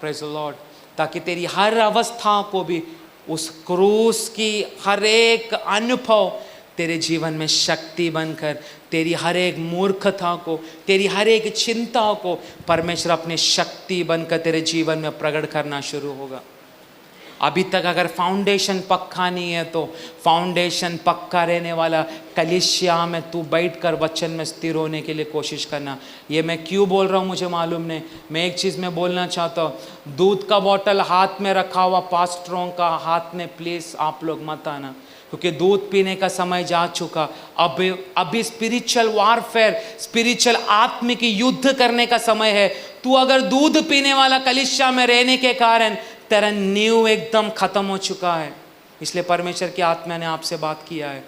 Praise the Lord. ताकि तेरी हर अवस्था को भी उस क्रूस की हर एक अनुभव तेरे जीवन में शक्ति बनकर तेरी हर एक मूर्खता को, तेरी हर एक चिंता को परमेश्वर अपनी शक्ति बनकर तेरे जीवन में प्रकट करना शुरू होगा। अभी तक अगर फाउंडेशन पक्का नहीं है तो फाउंडेशन पक्का रहने वाला कलीसिया में तू बैठकर वचन में स्थिर होने के लिए कोशिश करना। ये मैं क्यों बोल रहा हूँ मुझे मालूम नहीं। मैं एक चीज़ में बोलना चाहता हूँ, दूध का बोतल हाथ में रखा हुआ पास्टरों का हाथ में प्लीज़ आप लोग मत आना, क्योंकि दूध पीने का समय जा चुका। अभी स्पिरिचुअल वारफेयर, स्पिरिचुअल आत्मिक युद्ध करने का समय है। तू अगर दूध पीने वाला कलीसिया में रहने के कारण तेरा नींव एकदम खत्म हो चुका है, इसलिए परमेश्वर की आत्मा ने आपसे बात किया है।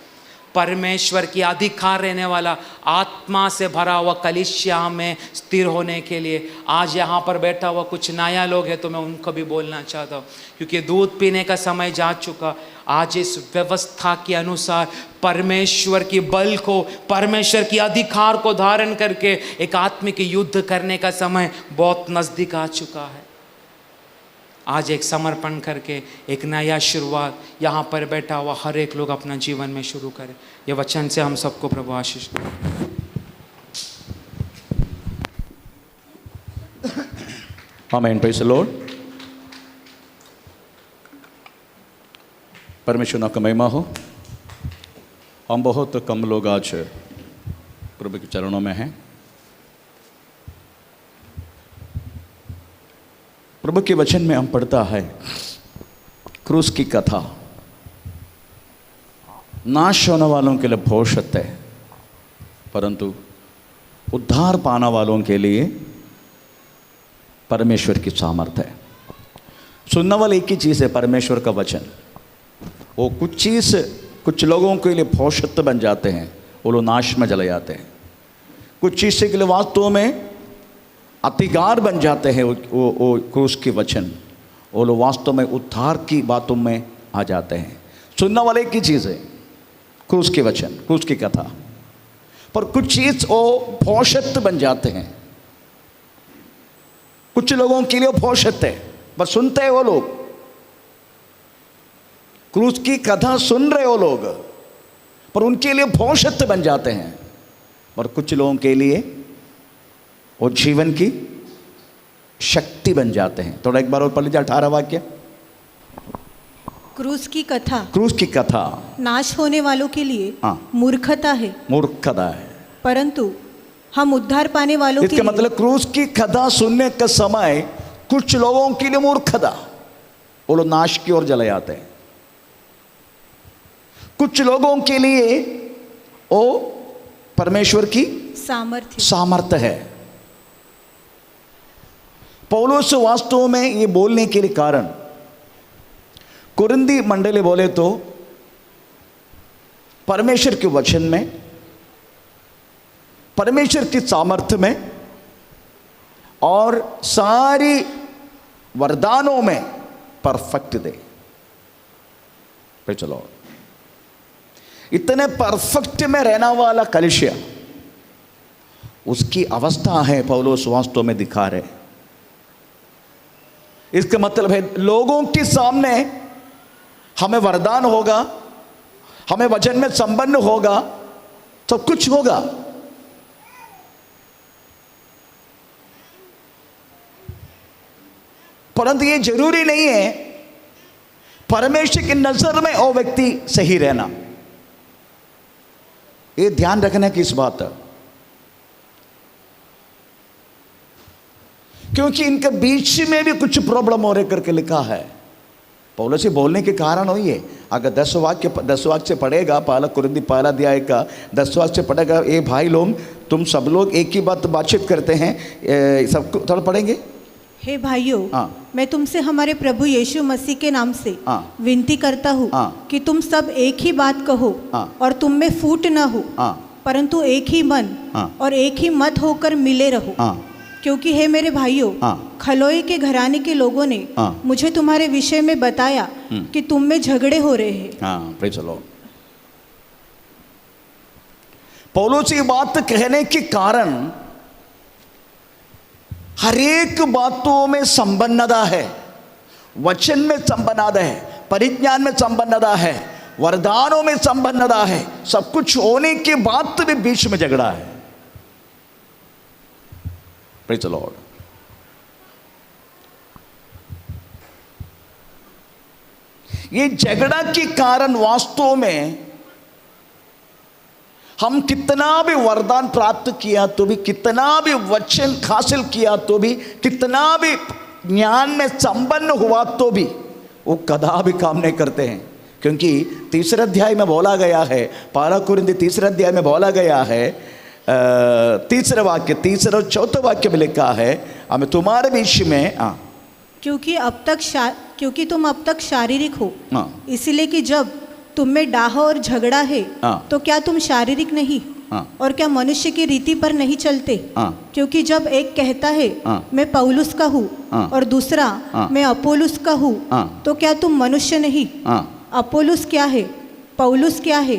परमेश्वर की अधिकार रहने वाला आत्मा से भरा हुआ कलीसिया में स्थिर होने के लिए आज यहाँ पर बैठा हुआ कुछ नया लोग हैं, तो मैं उनको भी बोलना चाहता हूँ, क्योंकि दूध पीने का समय जा चुका। आज इस व्यवस्था के अनुसार परमेश्वर की बल को, परमेश्वर की अधिकार को धारण करके एक आत्मिक युद्ध करने का समय बहुत नज़दीक आ चुका है। आज एक समर्पण करके एक नया शुरुआत यहाँ पर बैठा हुआ हर एक लोग अपना जीवन में शुरू करें। ये वचन से हम सबको प्रभु आशीष दें। आमीन, प्रेज़ द लॉर्ड। परमेश्वर नाम का महिमा हो। हम बहुत कम लोग आज प्रभु के चरणों में हैं। प्रभु के वचन में हम पढ़ता है क्रूस की कथा नाश होने वालों के लिए भविष्यत है, परंतु उद्धार पाने वालों के लिए परमेश्वर की सामर्थ है। सुनने वाले एक ही चीज़ है, परमेश्वर का वचन। वो कुछ लोगों के लिए भविष्यत बन जाते हैं, वो लोग नाश में चले जाते हैं। कुछ चीज़ के लिए वास्तव में अधिकार बन जाते हैं। वो क्रूस के वचन, वो लोग वास्तव में उद्धार की बातों में आ जाते हैं। सुनने वाले की चीज़ है क्रूस के वचन, क्रूस की कथा, पर कुछ चीज़ वो भविष्यत बन जाते हैं। कुछ लोगों के लिए भविष्यत है, पर सुनते हैं वो लोग, क्रूस की कथा सुन रहे वो लोग, पर उनके लिए भविष्यत बन जाते हैं। पर कुछ लोगों के लिए वो जीवन की शक्ति बन जाते हैं। थोड़ा एक बार और पढ़ लीजिए 18 वाक्य। क्रूस की कथा, क्रूस की कथा नाश होने वालों के लिए हाँ। मूर्खता है, मूर्खता है, परंतु हम उद्धार पाने वालों के इसका लिए मतलब क्रूस की कथा सुनने का समय कुछ लोगों के लिए मूर्खता, वो लोग नाश की ओर चले जाते हैं। कुछ लोगों के लिए वो परमेश्वर की सामर्थ्य है। पौलुस वास्तव में ये बोलने के लिए कारण, कुरिन्दी मंडली बोले तो परमेश्वर के वचन में, परमेश्वर की सामर्थ्य में और सारी वरदानों में परफेक्ट दे। चलो, इतने परफेक्ट में रहना वाला कलीसिया, उसकी अवस्था है पौलुस वास्तव में दिखा रहे। इसका मतलब है लोगों के सामने हमें वरदान होगा, हमें वचन में संपन्न होगा, सब कुछ होगा, परंतु ये जरूरी नहीं है परमेश्वर की नजर में वो व्यक्ति सही रहना। ये ध्यान रखने की इस बात है, क्योंकि इनके बीच में भी कुछ प्रॉब्लम हो रहे करके लिखा है। पौलुस से बोलने के कारण वही है। अगर 10 वाक्य से पढ़ेगा, पहला कुरिन्दी पहला अध्याय का 10 वाक्य से पढ़ेगा, ये भाई लोग तुम सब लोग एक ही बातचीत करते हैं, सबको थोड़ा पढ़ेंगे। हे भाइयों, मैं तुमसे हमारे प्रभु यीशु मसीह के नाम से विनती करता हूँ कि तुम सब एक ही बात कहो और तुम में फूट न हो, परंतु एक ही मन और एक ही मत होकर मिले रहो। क्योंकि हे मेरे भाइयों, खलोए के घराने के लोगों ने मुझे तुम्हारे विषय में बताया कि तुम में झगड़े हो रहे हैं। Praise the Lord. पौलुस ये बात कहने के कारण हर एक बातों में संबंधता है, वचन में संबंधता है, परिज्ञान में संपन्नता है, वरदानों में संपन्नता है, सब कुछ होने के बाद भी बीच में झगड़ा है। Praise the Lord. ये झगड़ा के कारण वास्तव में हम कितना भी वरदान प्राप्त किया तो भी, कितना भी वचन हासिल किया तो भी, कितना भी ज्ञान में संपन्न हुआ तो भी वो कदापि काम नहीं करते हैं। क्योंकि तीसरे अध्याय में बोला गया है, 12 कुरिन्थी तीसरे अध्याय में बोला गया है, तीसरे वाक्य, तीसरे और चौथे वाक्य में लिखा है, हमें तुम्हारे बीच में क्योंकि तुम अब तक शारीरिक हो, इसलिए कि जब तुम में डाह और झगड़ा है तो क्या तुम शारीरिक नहीं और क्या मनुष्य की रीति पर नहीं चलते? क्योंकि जब एक कहता है मैं पौलुस का हूँ और दूसरा मैं अपोलुस का हूँ, तो क्या तुम मनुष्य नहीं? अपोलुस क्या है, पौलुस क्या है?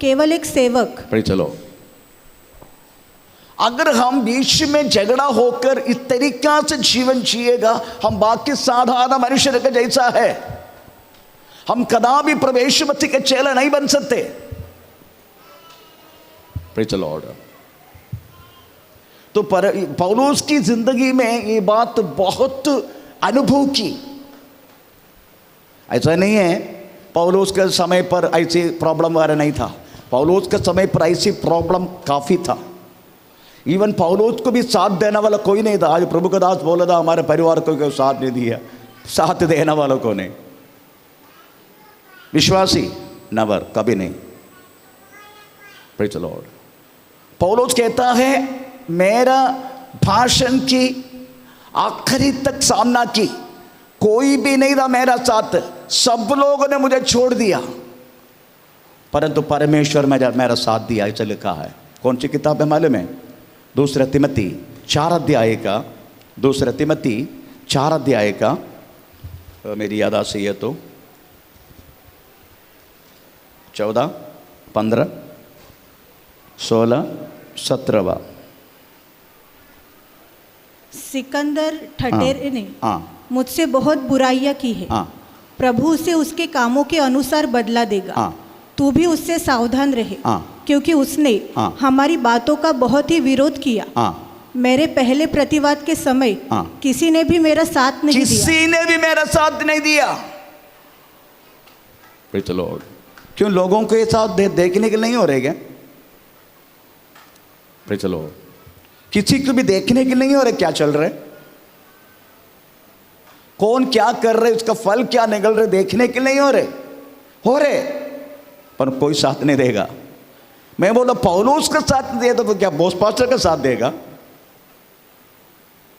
केवल एक सेवक। चलो, अगर हम बीच में झगड़ा होकर इस तरीका से जीवन जिएगा, हम बाकी साधारण मनुष्य के जैसा है, हम कदापि प्रवेश मसीह के चेला नहीं बन सकते। Praise the Lord. तो पौलुस की जिंदगी में ये बात बहुत अनुभव की। ऐसा नहीं है पौलुस के समय पर ऐसी प्रॉब्लम वाला नहीं था, पौलुस के समय पर ऐसी प्रॉब्लम काफी था। इवन पौलुस को भी साथ देने वाला कोई नहीं था। आज प्रभु का दास बोला था, हमारे परिवार को साथ नहीं दिया, साथ देने वालों को नहीं। विश्वासी नवर कभी नहीं। Praise the Lord. पौलुस कहता है मेरा भाषण की आखिरी तक सामना की, कोई भी नहीं था मेरा साथ, सब लोगों ने मुझे छोड़ दिया, परंतु परमेश्वर मेरा साथ दिया। ऐसा लिखा है। कौन सी किताब है मालूम है? दूसरा तिमोथी 4 अध्याय का, दूसरा तिमोथी 4 अध्याय का, मेरी याद से है तो 14, 15, 16, 17। सिकंदर ठटेरे ने मुझसे बहुत बुराइयां की है, प्रभु उसे उसके कामों के अनुसार बदला देगा। तू भी उससे सावधान रहे, क्योंकि उसने हमारी बातों का बहुत ही विरोध किया। मेरे पहले प्रतिवाद के समय किसी ने भी मेरा साथ नहीं दिया। किसी ने भी मेरा साथ नहीं दिया। Praise the Lord. क्यों लोगों को ये साथ देखने के नहीं हो रहे क्या? Praise the Lord. किसी को भी देखने के नहीं हो रहे क्या चल रहे, कौन क्या कर रहे, उसका फल क्या निकल रहे, देखने के नहीं हो रहे, पर कोई साथ नहीं देगा। मैं बोला पौलुस का साथ दिया तो क्या बोस पास्टर का साथ देगा?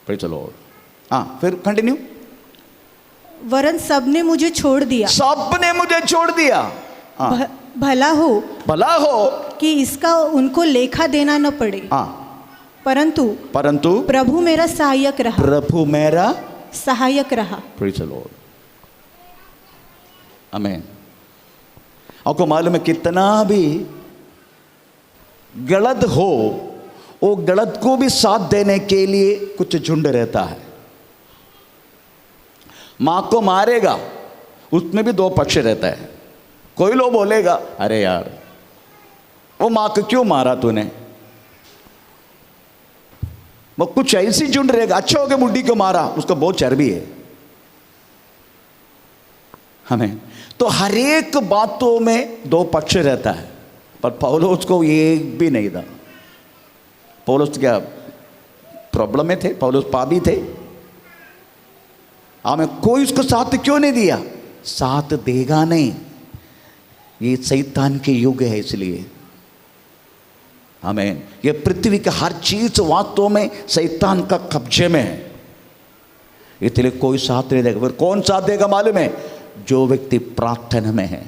Praise the Lord. फिर कंटिन्यू। वरन सबने मुझे छोड़ दिया, सबने मुझे छोड़ दिया। भला हो कि इसका उनको लेखा देना न पड़े, परंतु प्रभु मेरा सहायक रहा। प्रभु मेरा सहायक रहा। Praise the Lord. आमीन। आपको मालूम है कितना भी गलत हो, वो गलत को भी साथ देने के लिए कुछ झुंड रहता है। मां को मारेगा, उसमें भी 2 पक्ष रहता है। कोई लोग बोलेगा अरे यार वो मां को क्यों मारा तूने, वो कुछ ऐसी झुंड रहेगा। अच्छा हो गया बुढ़ी को मारा, उसको बहुत चर्बी है। हमें तो हर एक बातों में 2 पक्ष रहता है, पर पौलुस को एक भी नहीं था। पौलुस क्या प्रॉब्लम में थे, पौलुस पापी थे। हमें कोई उसको साथ क्यों नहीं दिया? साथ देगा नहीं, ये शैतान के युग है। इसलिए हमें ये पृथ्वी का हर चीज वास्तव में शैतान का कब्जे में है, इसलिए कोई साथ नहीं देगा। फिर कौन साथ देगा मालूम है? जो व्यक्ति प्रार्थना में है।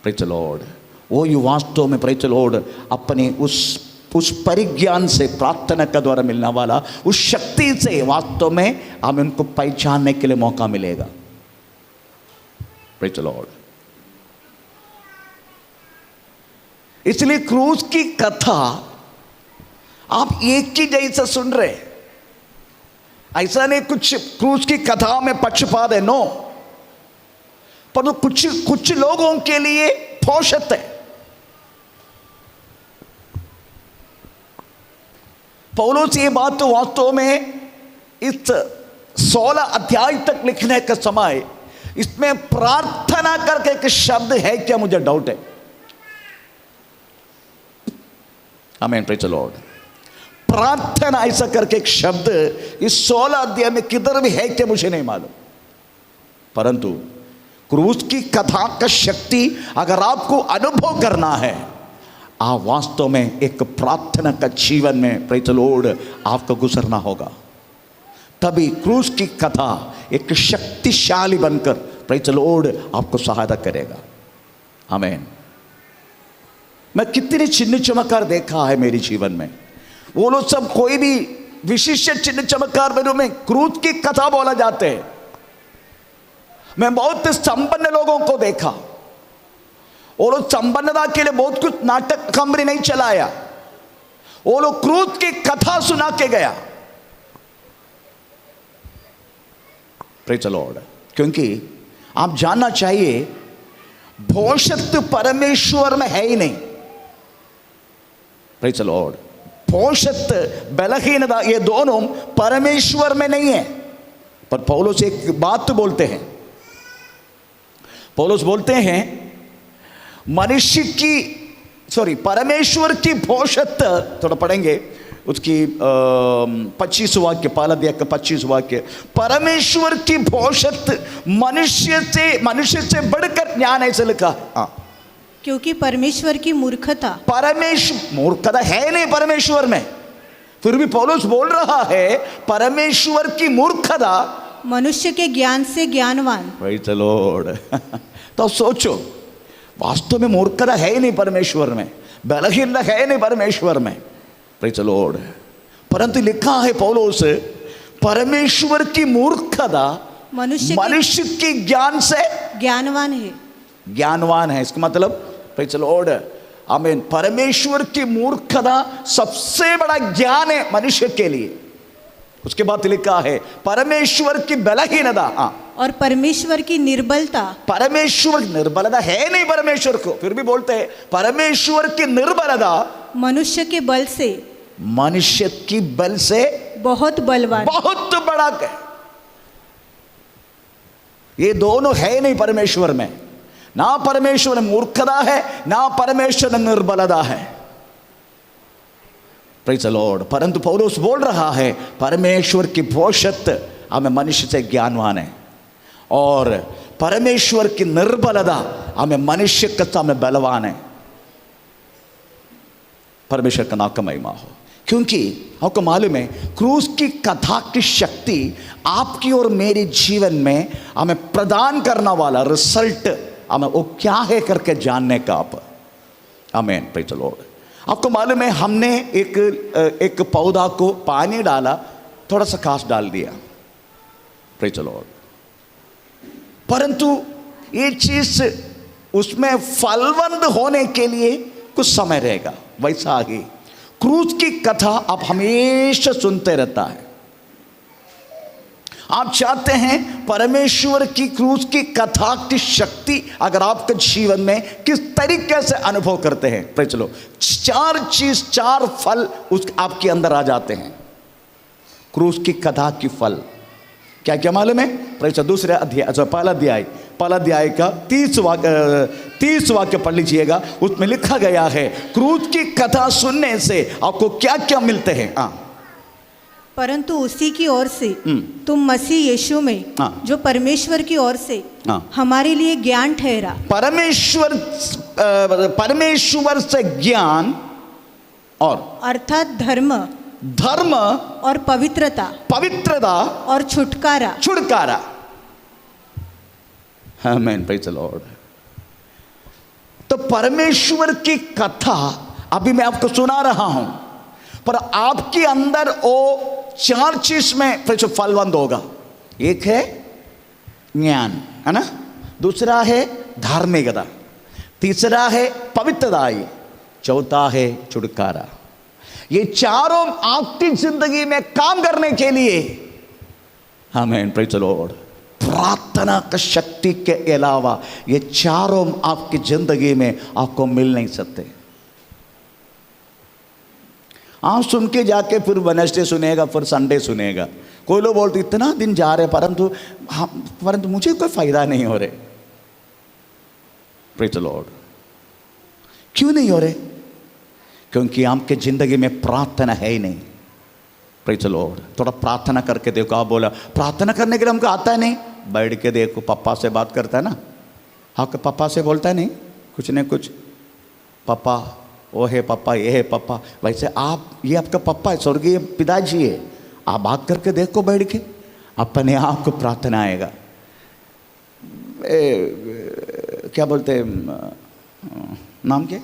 Praise the Lord. वो यू वास्तव में प्रेज़ द लॉर्ड अपने उस परिज्ञान से, प्रार्थना का द्वारा मिलने वाला उस शक्ति से वास्तव में हमें उनको पहचानने के लिए मौका मिलेगा। Praise the Lord. इसलिए क्रूस की कथा आप एक ही जैसा सुन रहे, ऐसा नहीं कुछ क्रूस की कथा में पक्षपात है, नो, पर कुछ लोगों के लिए भविष्यत है। पौलुस ये बात तो वास्तव में इस 16 अध्याय तक लिखने का समय इसमें प्रार्थना करके एक शब्द है क्या, मुझे डाउट है। आमीन, प्रेज़ द लॉर्ड। प्रार्थना ऐसा करके एक शब्द इस 16 अध्याय में किधर भी है क्या मुझे नहीं मालूम, परंतु क्रूस की कथा का शक्ति अगर आपको अनुभव करना है, आप वास्तव में एक प्रार्थना का जीवन में, प्रेज़ द लॉर्ड, आपको गुजरना होगा। तभी क्रूस की कथा एक शक्तिशाली बनकर, प्रेज़ द लॉर्ड, आपको सहायता करेगा। आमीन। मैं कितने चिन्ह चमत्कार देखा है मेरे जीवन में, वो लोग सब कोई भी विशिष्ट चिन्ह चमत्कार मेरे में क्रूस की कथा बोला जाते हैं। मैं बहुत संपन्न लोगों को देखा, वो लोग संपन्नता के लिए बहुत कुछ नाटक कंपनी नहीं चलाया, वो लोग क्रूस की कथा सुना के गया। Praise the Lord. क्योंकि आप जानना चाहिए भविष्य परमेश्वर में है ही नहीं। Praise the Lord. भविष्य बलहीनता ये दोनों परमेश्वर में नहीं है। पर पौलुस एक बात बोलते हैं, पौलुस बोलते हैं मनुष्य की परमेश्वर की भविष्य, थोड़ा पढ़ेंगे उसकी 25 वाक्य, पहला अध्याय का 25 वाक्य, परमेश्वर की भविष्य मनुष्य से बढ़कर ज्ञान ऐसे लिखा। हाँ, क्योंकि परमेश्वर की मूर्खता, मूर्खता है नहीं परमेश्वर में, फिर भी पौलुस बोल रहा है परमेश्वर की मूर्खता मनुष्य के ज्ञान से ज्ञानवान। Praise the Lord. तो सोचो, वास्तव में मूर्खता है ही नहीं परमेश्वर में, बलहीनता है नहीं परमेश्वर में। Praise the Lord. परंतु लिखा है पौलुस परमेश्वर की मूर्खता मनुष्य की ज्ञान से ज्ञानवान है। ज्ञानवान है, इसका मतलब प्रेज़ द लॉर्ड, आमीन, परमेश्वर की मूर्खता सबसे बड़ा ज्ञान है मनुष्य के लिए। उसके बाद लिखा है परमेश्वर की बलहीनता और परमेश्वर की निर्बलता। परमेश्वर निर्बलता है नहीं परमेश्वर को, फिर भी बोलते हैं परमेश्वर की निर्बलता मनुष्य के बल से, मनुष्य की बल से बहुत बलवान, बहुत बड़ा है। ये दोनों है नहीं परमेश्वर में, ना परमेश्वर में मूर्खता है, ना परमेश्वर में निर्बलता है। Praise the Lord. परंतु पौलुस बोल रहा है परमेश्वर की भविष्य हमें मनुष्य से ज्ञानवान है, और परमेश्वर की निर्बलता हमें मनुष्य के सामने बलवान है। परमेश्वर का नाम का महिमा हो। क्योंकि आपको मालूम है क्रूस की कथा की शक्ति आपकी और मेरे जीवन में हमें प्रदान करने वाला रिजल्ट हमें वो क्या है जानने का आप। आमीन, प्रेज़ द लॉर्ड। आपको मालूम है हमने एक पौधा को पानी डाला, थोड़ा सा घास डाल दिया, प्रेज़ द लॉर्ड, परंतु ये चीज उसमें फलवंत होने के लिए कुछ समय रहेगा। वैसा ही क्रूस की कथा आप हमेशा सुनते रहता है। आप चाहते हैं परमेश्वर की क्रूस की कथा की शक्ति अगर आपके जीवन में किस तरीके से अनुभव करते हैं, प्रेज़ द लॉर्ड, 4 चीज 4 फल उस आपके अंदर आ जाते हैं। क्रूस की कथा की फल क्या क्या मालूम है? प्रेज़, दूसरे अध्याय, पहला अध्याय का 30 वाक्य पढ़ लीजिएगा। उसमें लिखा गया है क्रूस की कथा सुनने से आपको क्या क्या मिलते हैं। परंतु उसी की ओर से तुम मसीह यीशु में जो परमेश्वर की ओर से हमारे लिए ज्ञान ठहरा। परमेश्वर से ज्ञान और अर्थात धर्म और पवित्रता और छुटकारा। आमीन, प्रेज़ द लॉर्ड। तो परमेश्वर की कथा अभी मैं आपको सुना रहा हूं, पर आपके अंदर वो 4 चीज में फलवंत होगा। एक है ज्ञान, है ना, दूसरा है धार्मिकता, तीसरा है पवित्रता, चौथा है छुटकारा। ये चारों आपकी जिंदगी में काम करने के लिए आमीन, प्रेज द लॉर्ड। प्रार्थना का शक्ति के अलावा ये चारों आपकी जिंदगी में आपको मिल नहीं सकते। आप सुन के जाके फिर वेडनेसडे सुनेगा, फिर संडे सुनेगा। कोई लोग बोलते इतना दिन जा रहे परंतु मुझे कोई फायदा नहीं हो रहे। Praise the Lord. क्यों नहीं हो रहे? क्योंकि आपके जिंदगी में प्रार्थना है ही नहीं। Praise the Lord. थोड़ा प्रार्थना करके देखो। आप बोला प्रार्थना करने के लिए हमको आता है नहीं, बैठ के देखो, पापा से बात करता है ना, आपके पापा से बोलता है नहीं कुछ न कुछ, पापा वो है पापा, ये है पापा। वैसे आप, ये आपका पापा है, स्वर्गीय पिताजी है। आप बात करके देखो बैठ के, अपने आप को प्रार्थना आएगा। क्या बोलते हैं, नाम क्या?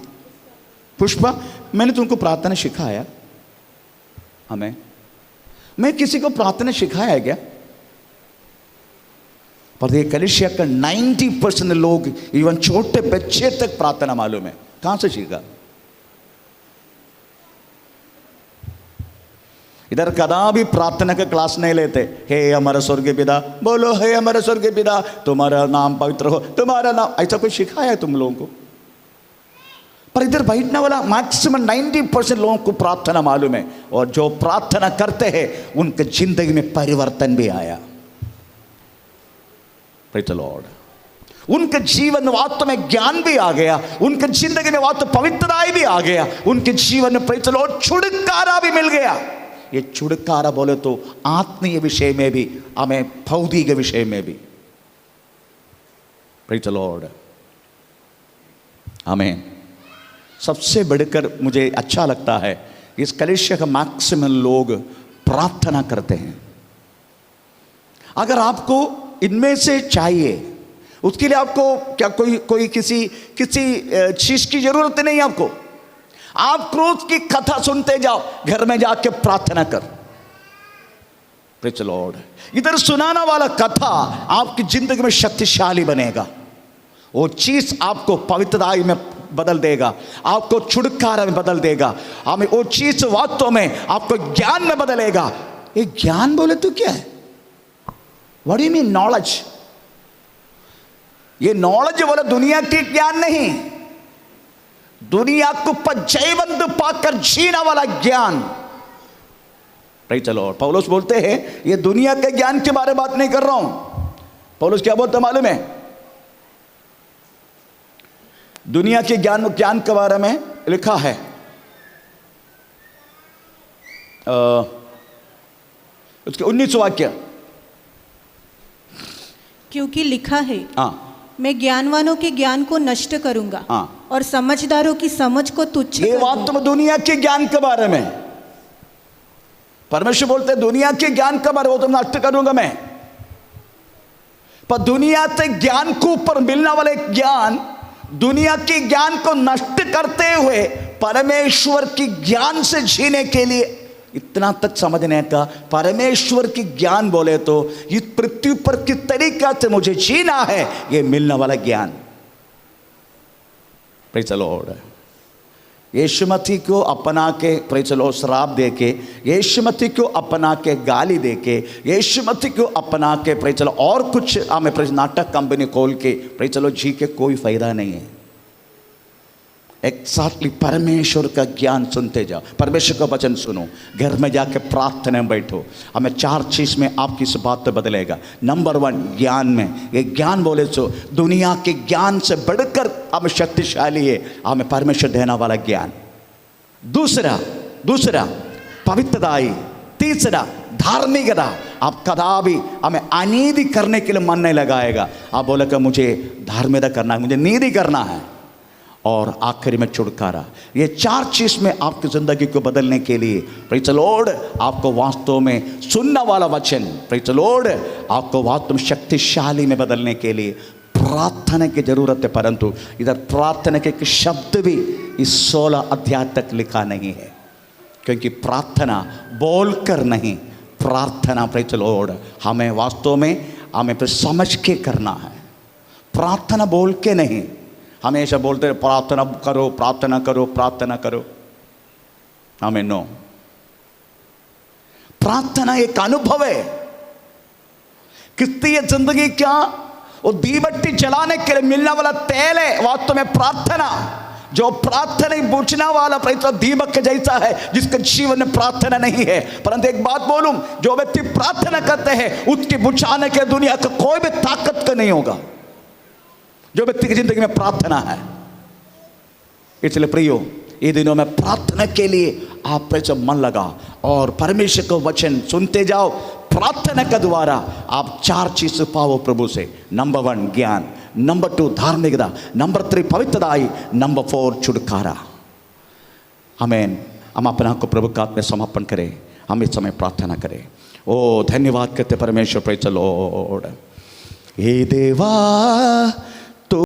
पुष्पा, मैंने तुमको प्रार्थना सिखाया? हमें, मैं किसी को प्रार्थना सिखाया क्या? पर ये कलीसिया का 90% लोग, इवन छोटे बच्चे तक प्रार्थना मालूम है। कहां से सीखा? इधर कदापि प्रार्थना का क्लास नहीं लेते। हे हमारा स्वर्गीय पिता, बोलो हे हमारा स्वर्गीय पिता, तुम्हारा नाम पवित्र हो, तुम्हारा नाम, ऐसा कोई सिखाया है तुम लोगों को? पर इधर बैठने वाला मैक्सिमम 90% लोगों को प्रार्थना मालूम है, और जो प्रार्थना करते हैं उनके जिंदगी में परिवर्तन भी आया। Praise the Lord. उनके जीवन वास्तव में ज्ञान भी आ गया, उनके जिंदगी में वास्तव पवित्रता भी आ गया, उनके जीवन में प्रेज द लॉर्ड छुटकारा भी मिल गया। ये छुटकारा बोले तो आत्मीय विषय में भी, हमें भौतिक विषय में भी। Praise the Lord. आमीन। सबसे बढ़कर मुझे अच्छा लगता है इस कलीसिया का मैक्सिमम लोग प्रार्थना करते हैं। अगर आपको इनमें से चाहिए, उसके लिए आपको क्या कोई किसी चीज की जरूरत नहीं है आपको। आप क्रूस की कथा सुनते जाओ, घर में जाके प्रार्थना कर। Praise the Lord. इधर सुनाना वाला कथा आपकी जिंदगी में शक्तिशाली बनेगा। वो चीज आपको पवित्रता में बदल देगा, आपको छुटकारा में बदल देगा, हमें वो चीज वास्तव में आपको ज्ञान में बदलेगा। ये ज्ञान बोले तो क्या है? What do you mean knowledge? ये नॉलेज बोले दुनिया की ज्ञान नहीं, दुनिया को जीवंत पाकर जीना वाला ज्ञान। Praise the Lord. पौलुस बोलते हैं ये दुनिया के ज्ञान के बारे में बात नहीं कर रहा हूं। पौलुस क्या बोलते मालूम है? दुनिया के ज्ञान के बारे में लिखा है, उसके 19 वाक्य। क्योंकि लिखा है, हाँ, मैं ज्ञानवानों के ज्ञान को नष्ट करूंगा, हाँ, और समझदारों की समझ को तुच्छ ये कर बात दूंगा। तुम दुनिया के ज्ञान के बारे में, परमेश्वर बोलते हैं दुनिया के ज्ञान के बारे में वो तुम नष्ट करूंगा मैं। पर दुनिया से ज्ञान को ऊपर मिलने वाले ज्ञान, दुनिया के ज्ञान को नष्ट करते हुए परमेश्वर की ज्ञान से जीने के लिए इतना तक समझने का, परमेश्वर की ज्ञान बोले तो इस पृथ्वी पर किस तरीका से मुझे जीना है, ये मिलने वाला ज्ञान। Praise the Lord. यीशु मसीह को अपना के प्रेज द लॉर्ड श्राप दे के, यीशु मसीह को अपना के गाली दे के, यीशु मसीह को अपना के प्रेज द लॉर्ड और कुछ हमें प्रेज नाटक कंपनी खोल के प्रेज द लॉर्ड जी के कोई फायदा नहीं है। एक्सैक्टली परमेश्वर का ज्ञान सुनते जाओ, परमेश्वर का वचन सुनो, घर में जाके प्रार्थना में बैठो। हमें 4 चीज में आपकी इस बात पे बदलेगा। नंबर 1 ज्ञान में, ये ज्ञान बोले तो दुनिया के ज्ञान से बढ़कर हमें शक्तिशाली है, हमें परमेश्वर देना वाला ज्ञान। दूसरा पवित्रता। तीसरा धार्मिकता। आप कदापि हमें अनीति करने के लिए मन नहीं लगाएगा। आप बोले कि मुझे धार्मिकता करना है, मुझे नीति करना है। और आखिरी में छुटकारा। ये 4 चीज में आपकी जिंदगी को बदलने के लिए प्रेज द लॉर्ड आपको वास्तव में सुनने वाला वचन, प्रेज द लॉर्ड आपको वास्तव में शक्तिशाली में बदलने के लिए प्रार्थना की जरूरत है। परंतु इधर प्रार्थना के शब्द भी इस 16 अध्याय तक लिखा नहीं है, क्योंकि प्रार्थना बोलकर नहीं, प्रार्थना प्रेज द लॉर्ड हमें वास्तव में हमें फिर समझ के करना है। प्रार्थना बोल के नहीं। हमेशा बोलते हैं प्रार्थना करो, प्रार्थना करो, प्रार्थना करो। हमें नो, प्रार्थना एक अनुभव है। क्रिस्तीय जिंदगी क्या, वो दीबट्टी जलाने के लिए मिलने वाला तेल है वास्तव में प्रार्थना। जो प्रार्थना बुझने वाला प्रयत्न दीपक के जैसा है, जिसके जीवन में प्रार्थना नहीं है। परंतु एक बात बोलूं, जो व्यक्ति प्रार्थना करते हैं उसके बुझाने के दुनिया का कोई भी ताकत का नहीं होगा, जो व्यक्ति की जिंदगी में प्रार्थना है। इसलिए प्रियो, ये दिनों में प्रार्थना के लिए आप पे जब मन लगा और परमेश्वर का वचन सुनते जाओ, प्रार्थना के द्वारा आप 4 चीज पाओ प्रभु से। नंबर 1 ज्ञान, नंबर 2 धार्मिकता, नंबर 3 पवित्रताई, नंबर 4 छुटकारा। आमीन। हम अपने आप को प्रभु का हाथ में समर्पण करें, हम इस समय प्रार्थना करें। ओ धन्यवाद कहते परमेश्वर, प्रेज़ द लॉर्ड। हे देवा